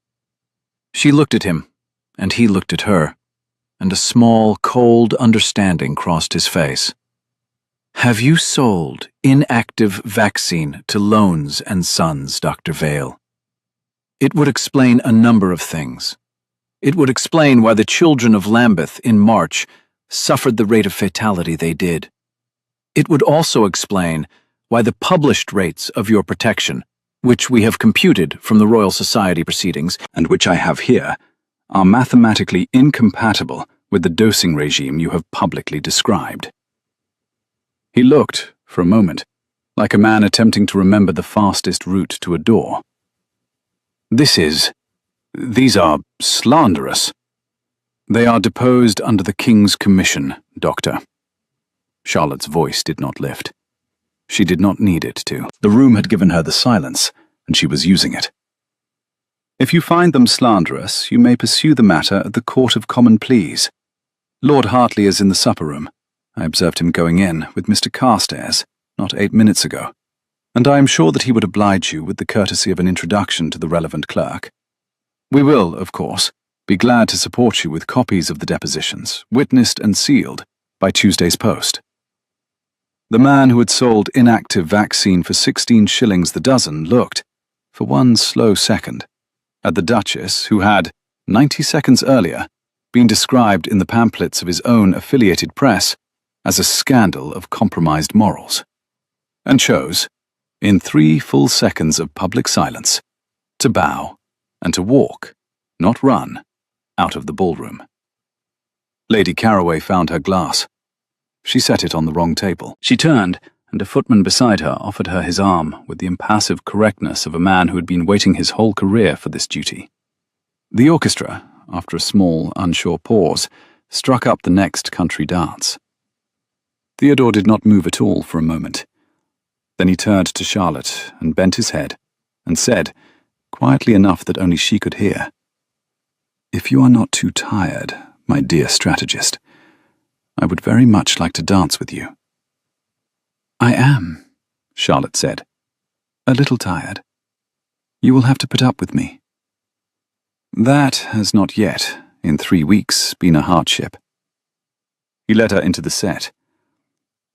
She looked at him, and he looked at her, and a small, cold understanding crossed his face. Have you sold inactive vaccine to Loans & Sons, Dr. Vale? It would explain a number of things. It would explain why the children of Lambeth in March suffered the rate of fatality they did. It would also explain why the published rates of your protection, which we have computed from the Royal Society proceedings, and which I have here, are mathematically incompatible with the dosing regime you have publicly described. He looked, for a moment, like a man attempting to remember the fastest route to a door. These are slanderous. They are deposed under the King's commission, Doctor. Charlotte's voice did not lift. She did not need it to. The room had given her the silence, and she was using it. If you find them slanderous, you may pursue the matter at the Court of Common Pleas. Lord Hartley is in the supper-room. I observed him going in with Mr. Carstairs, not 8 minutes ago, and I am sure that he would oblige you with the courtesy of an introduction to the relevant clerk. We will, of course, be glad to support you with copies of the depositions, witnessed and sealed, by Tuesday's post. The man who had sold inactive vaccine for 16 shillings the dozen looked, for one slow second, at the Duchess who had, 90 seconds earlier, been described in the pamphlets of his own affiliated press as a scandal of compromised morals, and chose, in 3 full seconds of public silence, to bow and to walk, not run, out of the ballroom. Lady Caraway found her glass. She set it on the wrong table. She turned, and a footman beside her offered her his arm with the impassive correctness of a man who had been waiting his whole career for this duty. The orchestra, after a small, unsure pause, struck up the next country dance. Theodore did not move at all for a moment. Then he turned to Charlotte and bent his head and said, quietly enough that only she could hear, If you are not too tired, my dear strategist, I would very much like to dance with you. I am, Charlotte said, a little tired. You will have to put up with me. That has not yet, in 3 weeks, been a hardship. He led her into the set.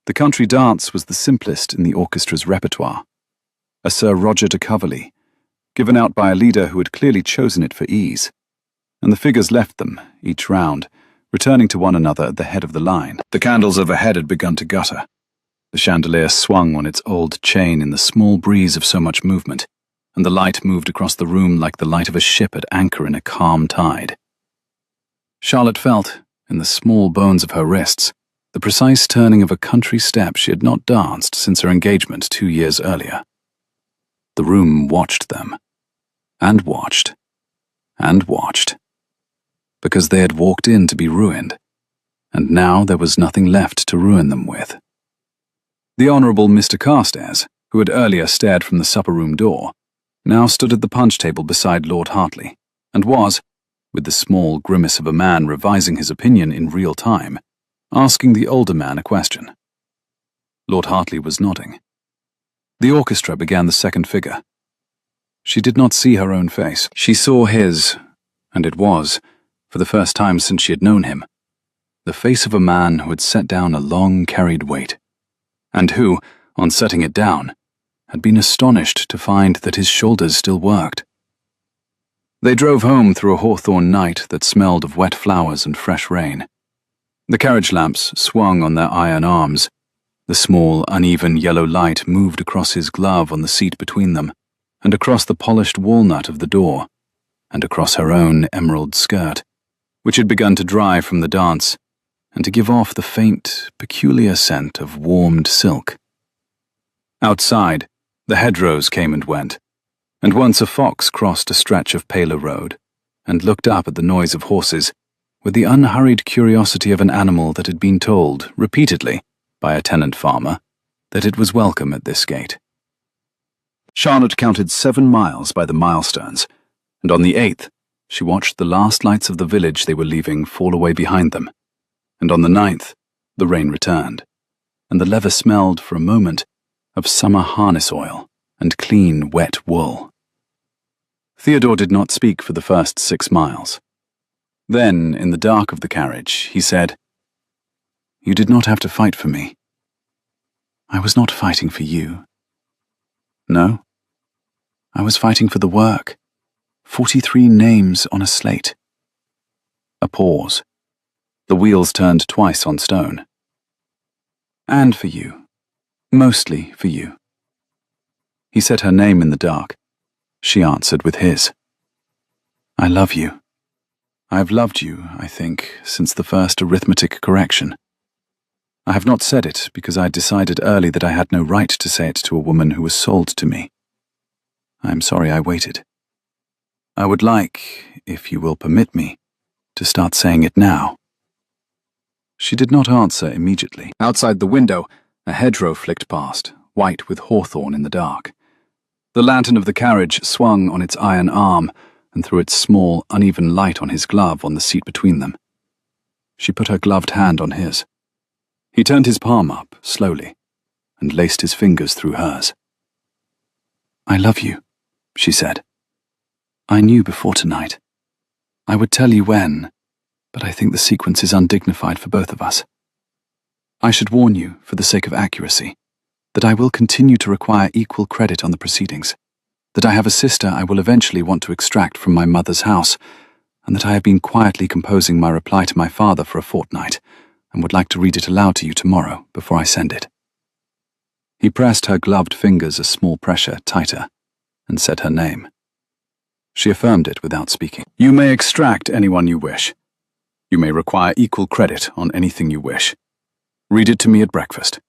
The country dance was the simplest in the orchestra's repertoire, a Sir Roger de Coverley, given out by a leader who had clearly chosen it for ease, and the figures left them, each round, returning to one another at the head of the line. The candles overhead had begun to gutter. The chandelier swung on its old chain in the small breeze of so much movement, and the light moved across the room like the light of a ship at anchor in a calm tide. Charlotte felt, in the small bones of her wrists, the precise turning of a country step she had not danced since her engagement 2 years earlier. The room watched them, and watched, and watched, because they had walked in to be ruined, and now there was nothing left to ruin them with. The Honourable Mr. Carstairs, who had earlier stared from the supper-room door, now stood at the punch table beside Lord Hartley, and was, with the small grimace of a man revising his opinion in real time, asking the older man a question. Lord Hartley was nodding. The orchestra began the second figure. She did not see her own face. She saw his, and it was, for the first time since she had known him, the face of a man who had set down a long-carried weight, and who, on setting it down, had been astonished to find that his shoulders still worked. They drove home through a hawthorn night that smelled of wet flowers and fresh rain. The carriage lamps swung on their iron arms. The small, uneven yellow light moved across his glove on the seat between them, and across the polished walnut of the door, and across her own emerald skirt, which had begun to dry from the dance, and to give off the faint, peculiar scent of warmed silk. Outside, the hedgerows came and went, and once a fox crossed a stretch of paler road, and looked up at the noise of horses, with the unhurried curiosity of an animal that had been told, repeatedly, by a tenant farmer, that it was welcome at this gate. Charlotte counted 7 miles by the milestones, and on the 8th, she watched the last lights of the village they were leaving fall away behind them, and on the 9th, the rain returned, and the leather smelled for a moment of summer harness oil and clean, wet wool. Theodore did not speak for the first 6 miles. Then, in the dark of the carriage, he said, "You did not have to fight for me. I was not fighting for you. No, I was fighting for the work. 43 names on a slate." A pause. The wheels turned twice on stone. "And for you. Mostly for you." He said her name in the dark. She answered with his. "I love you. I have loved you, I think, since the first arithmetic correction. I have not said it because I decided early that I had no right to say it to a woman who was sold to me. I am sorry I waited. I would like, if you will permit me, to start saying it now." She did not answer immediately. Outside the window, a hedgerow flicked past, white with hawthorn in the dark. The lantern of the carriage swung on its iron arm and threw its small, uneven light on his glove on the seat between them. She put her gloved hand on his. He turned his palm up, slowly, and laced his fingers through hers. "I love you," she said. "I knew before tonight. I would tell you when, but I think the sequence is undignified for both of us. I should warn you, for the sake of accuracy, that I will continue to require equal credit on the proceedings, that I have a sister I will eventually want to extract from my mother's house, and that I have been quietly composing my reply to my father for a fortnight, and would like to read it aloud to you tomorrow before I send it." He pressed her gloved fingers a small pressure tighter, and said her name. She affirmed it without speaking. "You may extract anyone you wish. You may require equal credit on anything you wish. Read it to me at breakfast.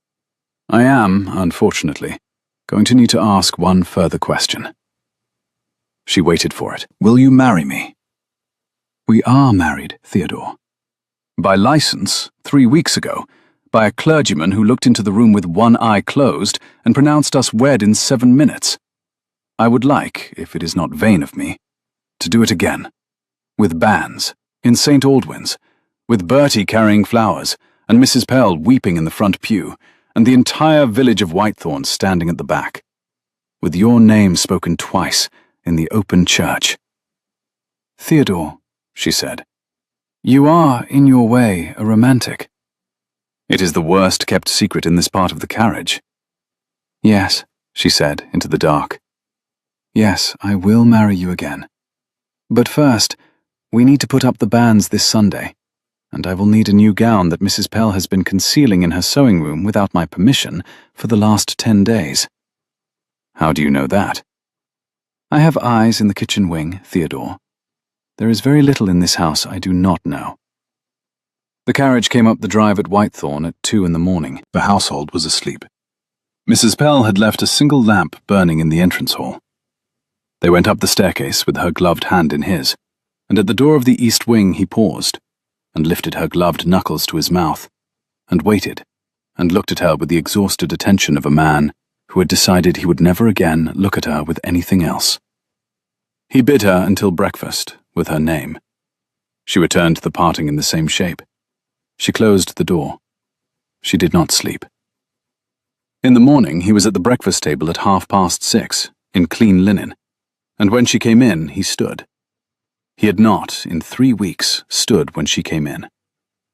I am, unfortunately, going to need to ask one further question." She waited for it. "Will you marry me?" "We are married, Theodore." "By license, 3 weeks ago, by a clergyman who looked into the room with one eye closed and pronounced us wed in 7 minutes. I would like, if it is not vain of me, to do it again. With bands, in St. Aldwyn's, with Bertie carrying flowers, and Mrs. Pell weeping in the front pew, and the entire village of Whitethorn standing at the back. With your name spoken twice in the open church." "Theodore," she said, "you are, in your way, a romantic." "It is the worst kept secret in this part of the carriage." "Yes," she said, into the dark. "Yes, I will marry you again. But first, we need to put up the banns this Sunday, and I will need a new gown that Mrs. Pell has been concealing in her sewing room without my permission for the last 10 days. "How do you know that?" "I have eyes in the kitchen wing, Theodore. There is very little in this house I do not know." The carriage came up the drive at Whitethorn at 2 in the morning. The household was asleep. Mrs. Pell had left a single lamp burning in the entrance hall. They went up the staircase with her gloved hand in his, and at the door of the east wing he paused. and lifted her gloved knuckles to his mouth, and waited, and looked at her with the exhausted attention of a man who had decided he would never again look at her with anything else. He bid her until breakfast, with her name. She returned to the parting in the same shape. She closed the door. She did not sleep. In the morning, he was at the breakfast table at 6:30, in clean linen, and when she came in, he stood. He had not, in 3 weeks, stood when she came in.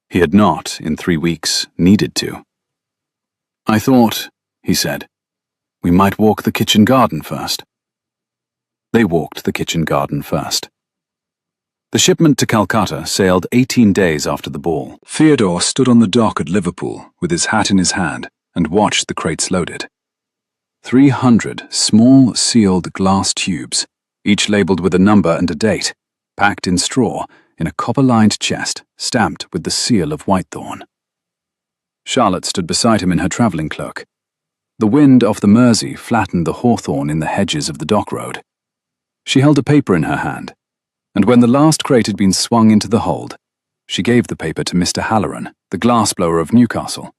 He had not, in 3 weeks, needed to. "I thought," he said, "we might walk the kitchen garden first." They walked the kitchen garden first. The shipment to Calcutta sailed 18 days after the ball. Theodore stood on the dock at Liverpool with his hat in his hand and watched the crates loaded. 300 small sealed glass tubes, each labelled with a number and a date, packed in straw in a copper-lined chest stamped with the seal of Whitethorn. Charlotte stood beside him in her travelling cloak. The wind off the Mersey flattened the hawthorn in the hedges of the dock road. She held a paper in her hand, and when the last crate had been swung into the hold, she gave the paper to Mr. Halloran, the glassblower of Newcastle,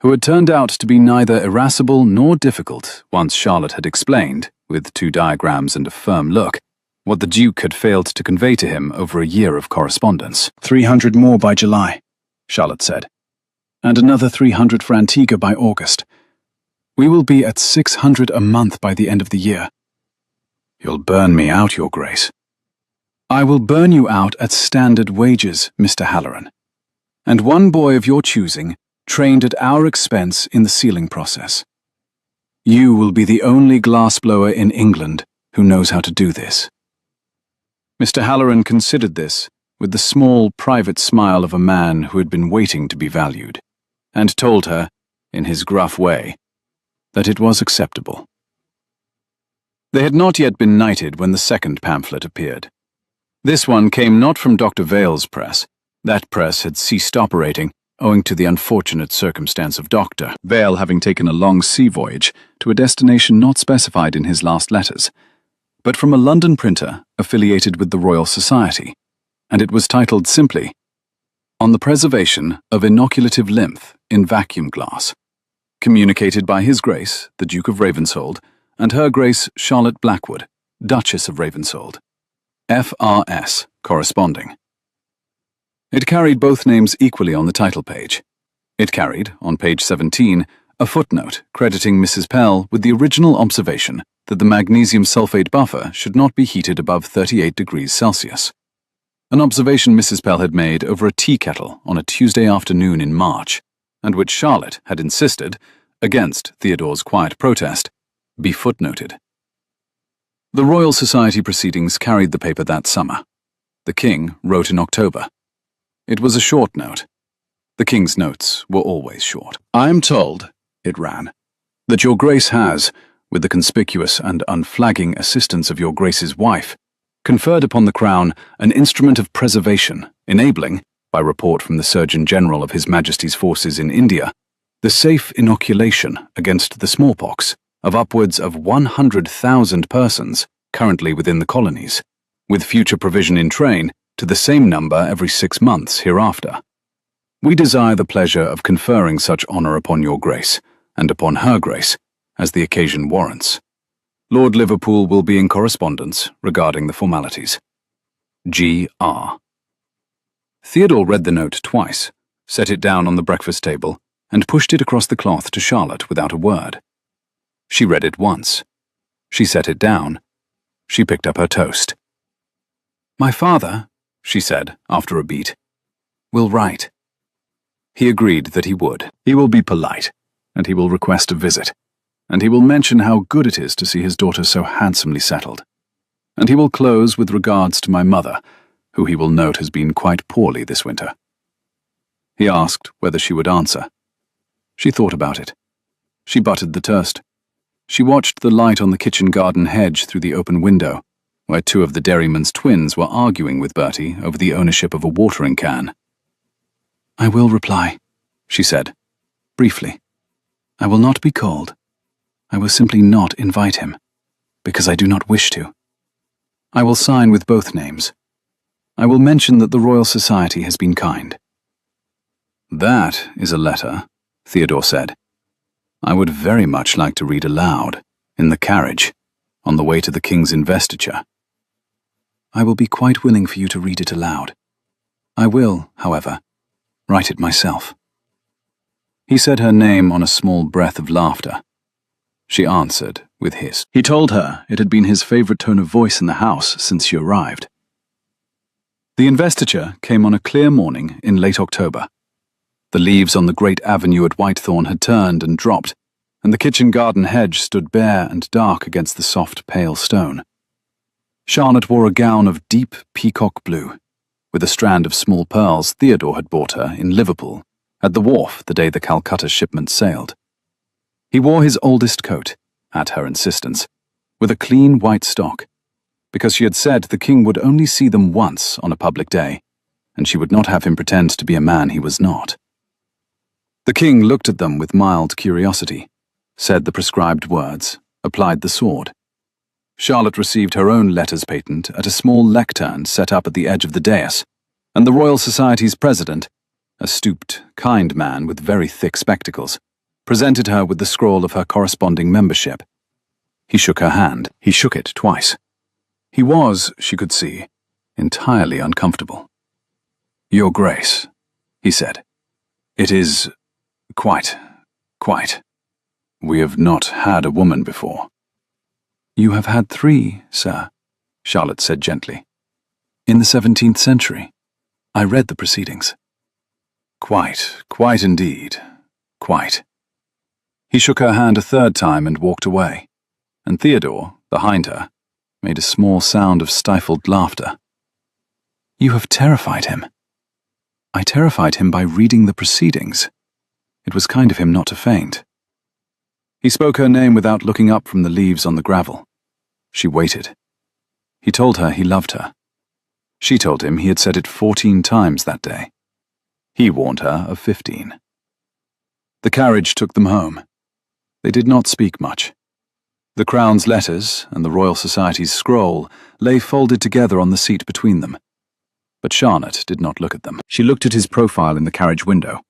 who had turned out to be neither irascible nor difficult once Charlotte had explained, with 2 diagrams and a firm look, what the Duke had failed to convey to him over a year of correspondence. 300 more by July, Charlotte said, and another 300 for Antigua by August. We will be at 600 a month by the end of the year. You'll burn me out, Your Grace. I will burn you out at standard wages, Mr. Halloran, and one boy of your choosing trained at our expense in the sealing process. You will be the only glassblower in England who knows how to do this. Mr. Halloran considered this with the small, private smile of a man who had been waiting to be valued, and told her, in his gruff way, that it was acceptable. They had not yet been knighted when the second pamphlet appeared. This one came not from Dr. Vale's press. That press had ceased operating, owing to the unfortunate circumstance of Dr. Vale having taken a long sea voyage to a destination not specified in his last letters, but from a London printer affiliated with the Royal Society, and it was titled simply, "On the Preservation of Inoculative Lymph in Vacuum Glass, communicated by His Grace, the Duke of Ravenshold, and Her Grace Charlotte Blackwood, Duchess of Ravenshold, F.R.S. corresponding." It carried both names equally on the title page. It carried, on page 17, a footnote crediting Mrs. Pell with the original observation that the magnesium sulfate buffer should not be heated above 38 degrees Celsius. An observation Mrs. Pell had made over a tea kettle on a Tuesday afternoon in March, and which Charlotte had insisted, against Theodore's quiet protest, be footnoted. The Royal Society proceedings carried the paper that summer. The King wrote in October. It was a short note. The King's notes were always short. "I am told," it ran, "that Your Grace has, with the conspicuous and unflagging assistance of Your Grace's wife, conferred upon the Crown an instrument of preservation, enabling, by report from the Surgeon General of His Majesty's forces in India, the safe inoculation against the smallpox of upwards of 100,000 persons currently within the colonies, with future provision in train to the same number every 6 months hereafter. We desire the pleasure of conferring such honour upon Your Grace, and upon Her Grace, as the occasion warrants. Lord Liverpool will be in correspondence regarding the formalities. G.R." Theodore read the note twice, set it down on the breakfast table, and pushed it across the cloth to Charlotte without a word. She read it once. She set it down. She picked up her toast. "My father," she said, after a beat, "will write." He agreed that he would. He will be polite, and he will request a visit, and he will mention how good it is to see his daughter so handsomely settled, and he will close with regards to my mother, who he will note has been quite poorly this winter. He asked whether she would answer. She thought about it. She buttered the toast. She watched the light on the kitchen garden hedge through the open window, where 2 of the dairyman's twins were arguing with Bertie over the ownership of a watering can. "I will reply," she said, briefly. "I will not be cold. I will simply not invite him, because I do not wish to. I will sign with both names. I will mention that the Royal Society has been kind, That is a letter, Theodore said. I would very much like to read aloud, in the carriage, on the way to the king's investiture. I will be quite willing for you to read it aloud. I will, however, write it myself. He said her name on a small breath of laughter. She answered with his. He told her it had been his favorite tone of voice in the house since she arrived. The investiture came on a clear morning in late October. The leaves on the great avenue at Whitethorn had turned and dropped, and the kitchen garden hedge stood bare and dark against the soft, pale stone. Charlotte wore a gown of deep peacock blue, with a strand of small pearls Theodore had bought her in Liverpool, at the wharf the day the Calcutta shipment sailed. He wore his oldest coat, at her insistence, with a clean white stock, because she had said the king would only see them once on a public day, and she would not have him pretend to be a man he was not. The king looked at them with mild curiosity, said the prescribed words, applied the sword. Charlotte received her own letters patent at a small lectern set up at the edge of the dais, and the Royal Society's president, a stooped, kind man with very thick spectacles, presented her with the scroll of her corresponding membership. He shook her hand. He shook it twice. He was, she could see, entirely uncomfortable. Your Grace, he said. It is quite. We have not had a woman before. You have had 3, sir, Charlotte said gently. In the 17th century. I read the proceedings. Quite indeed. Quite. He shook her hand a third time and walked away, and Theodore, behind her, made a small sound of stifled laughter. You have terrified him. I terrified him by reading the proceedings. It was kind of him not to faint. He spoke her name without looking up from the leaves on the gravel. She waited. He told her he loved her. She told him he had said it 14 times that day. He warned her of 15. The carriage took them home. They did not speak much. The Crown's letters and the Royal Society's scroll lay folded together on the seat between them. But Charlotte did not look at them. She looked at his profile in the carriage window,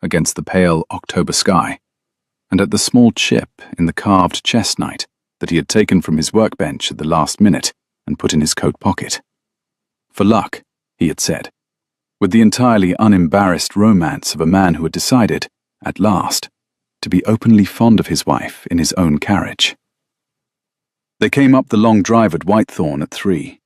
against the pale October sky, and at the small chip in the carved chess-knight that he had taken from his workbench at the last minute and put in his coat pocket. For luck, he had said, with the entirely unembarrassed romance of a man who had decided, at last, to be openly fond of his wife in his own carriage. They came up the long drive at Whitethorn at 3.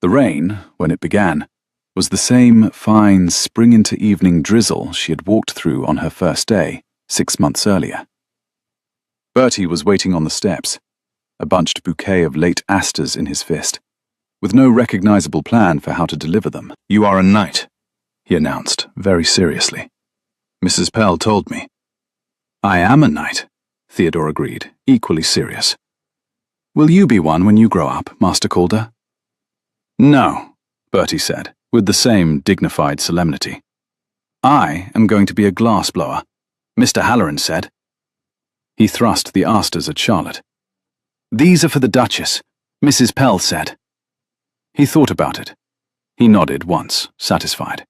The rain, when it began, was the same fine spring-into-evening drizzle she had walked through on her first day, 6 months earlier. Bertie was waiting on the steps, a bunched bouquet of late asters in his fist, with no recognizable plan for how to deliver them. You are a knight, he announced, very seriously. Mrs. Pell told me. I am a knight, Theodore agreed, equally serious. Will you be one when you grow up, Master Calder? No, Bertie said, with the same dignified solemnity. I am going to be a glass-blower, Mr. Halloran said. He thrust the asters at Charlotte. These are for the Duchess, Mrs. Pell said. He thought about it. He nodded once, satisfied.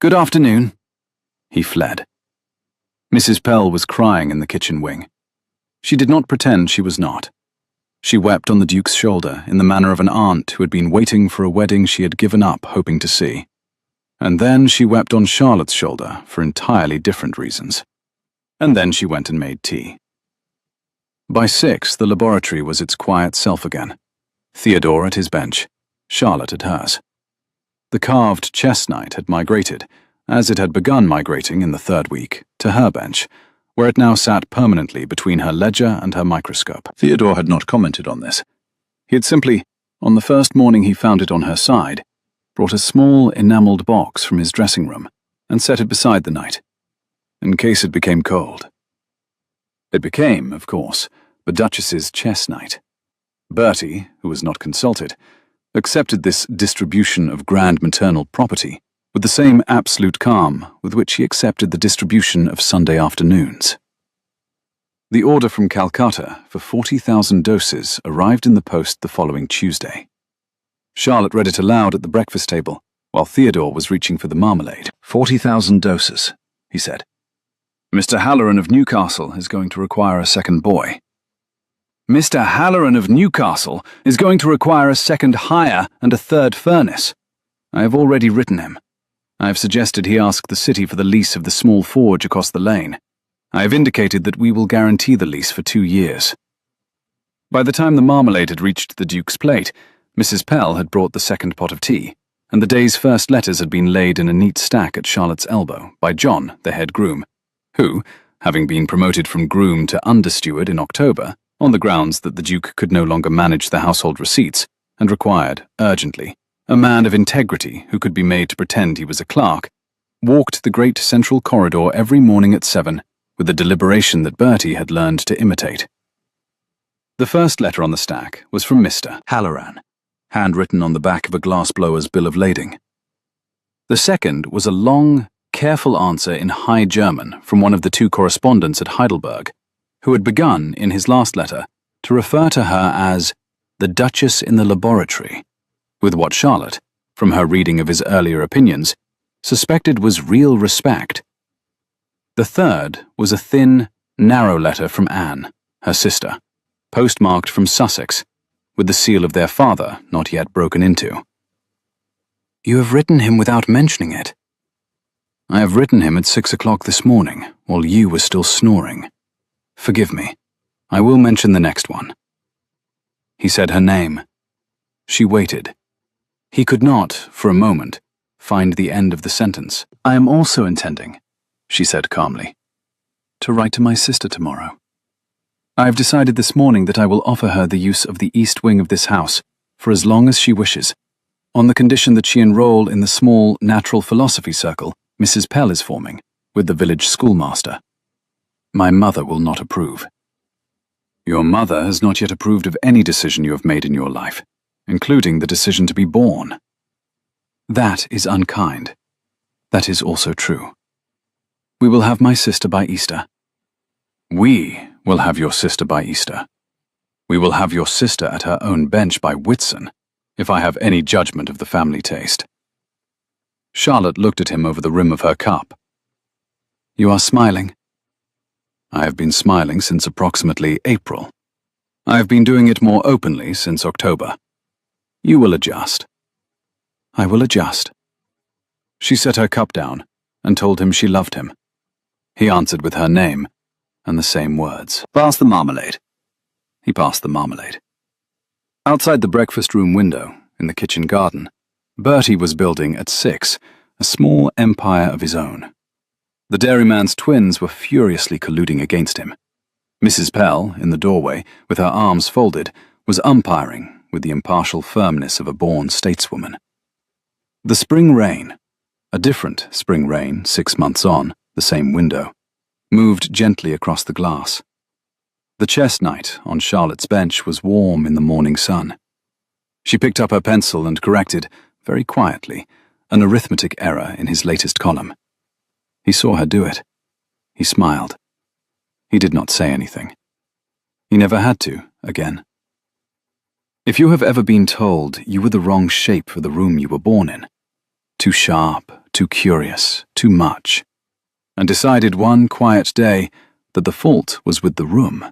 Good afternoon. He fled. Mrs. Pell was crying in the kitchen wing. She did not pretend she was not. She wept on the Duke's shoulder in the manner of an aunt who had been waiting for a wedding she had given up hoping to see. And then she wept on Charlotte's shoulder for entirely different reasons. And then she went and made tea. By 6, the laboratory was its quiet self again. Theodore at his bench, Charlotte at hers. The carved chess-knight had migrated, as it had begun migrating in the 3rd week, to her bench, where it now sat permanently between her ledger and her microscope. Theodore had not commented on this. He had simply, on the first morning he found it on her side, brought a small enamelled box from his dressing room and set it beside the knight, in case it became cold. It became, of course, the Duchess's chess-knight. Bertie, who was not consulted, accepted this distribution of grand maternal property with the same absolute calm with which he accepted the distribution of Sunday afternoons. The order from Calcutta for 40,000 doses arrived in the post the following Tuesday. Charlotte read it aloud at the breakfast table, while Theodore was reaching for the marmalade. 40,000 doses, he said. Mr. Halloran of Newcastle is going to require a second boy. Mr. Halloran of Newcastle is going to require a second hire and a third furnace. I have already written him. I have suggested he ask the city for the lease of the small forge across the lane. I have indicated that we will guarantee the lease for 2 years. By the time the marmalade had reached the Duke's plate, Mrs. Pell had brought the second pot of tea, and the day's first letters had been laid in a neat stack at Charlotte's elbow by John, the head groom, who, having been promoted from groom to understeward in October, on the grounds that the Duke could no longer manage the household receipts, and required, urgently, a man of integrity who could be made to pretend he was a clerk, walked the great central corridor every morning at 7, with the deliberation that Bertie had learned to imitate. The first letter on the stack was from Mr. Halloran, handwritten on the back of a glassblower's bill of lading. The second was a long, careful answer in High German from one of the 2 correspondents at Heidelberg, who had begun, in his last letter, to refer to her as the Duchess in the laboratory, with what Charlotte, from her reading of his earlier opinions, suspected was real respect. The third was a thin, narrow letter from Anne, her sister, postmarked from Sussex, with the seal of their father not yet broken into. You have written him without mentioning it. I have written him at 6 o'clock this morning, while you were still snoring. Forgive me. I will mention the next one. He said her name. She waited. He could not, for a moment, find the end of the sentence. I am also intending, she said calmly, to write to my sister tomorrow. I have decided this morning that I will offer her the use of the east wing of this house for as long as she wishes, on the condition that she enroll in the small natural philosophy circle Mrs. Pell is forming with the village schoolmaster. My mother will not approve. Your mother has not yet approved of any decision you have made in your life, including the decision to be born. That is unkind. That is also true. We will have my sister by Easter. We will have your sister by Easter. We will have your sister at her own bench by Whitsun, if I have any judgment of the family taste. Charlotte looked at him over the rim of her cup. You are smiling. I have been smiling since approximately April. I have been doing it more openly since October. You will adjust. I will adjust. She set her cup down and told him she loved him. He answered with her name and the same words. Pass the marmalade. He passed the marmalade. Outside the breakfast room window, in the kitchen garden, Bertie was building at 6 a small empire of his own. The dairyman's twins were furiously colluding against him. Mrs. Pell, in the doorway, with her arms folded, was umpiring with the impartial firmness of a born stateswoman. The spring rain, a different spring rain 6 months on, the same window, moved gently across the glass. The chestnut on Charlotte's bench was warm in the morning sun. She picked up her pencil and corrected, very quietly, an arithmetic error in his latest column. He saw her do it. He smiled. He did not say anything. He never had to, again. If you have ever been told you were the wrong shape for the room you were born in, too sharp, too curious, too much, and decided one quiet day that the fault was with the room,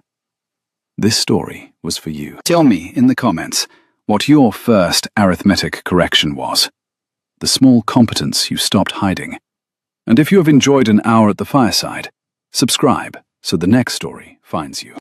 this story was for you. Tell me in the comments what your first arithmetic correction was, the small competence you stopped hiding. And if you have enjoyed an hour at the fireside, subscribe so the next story finds you.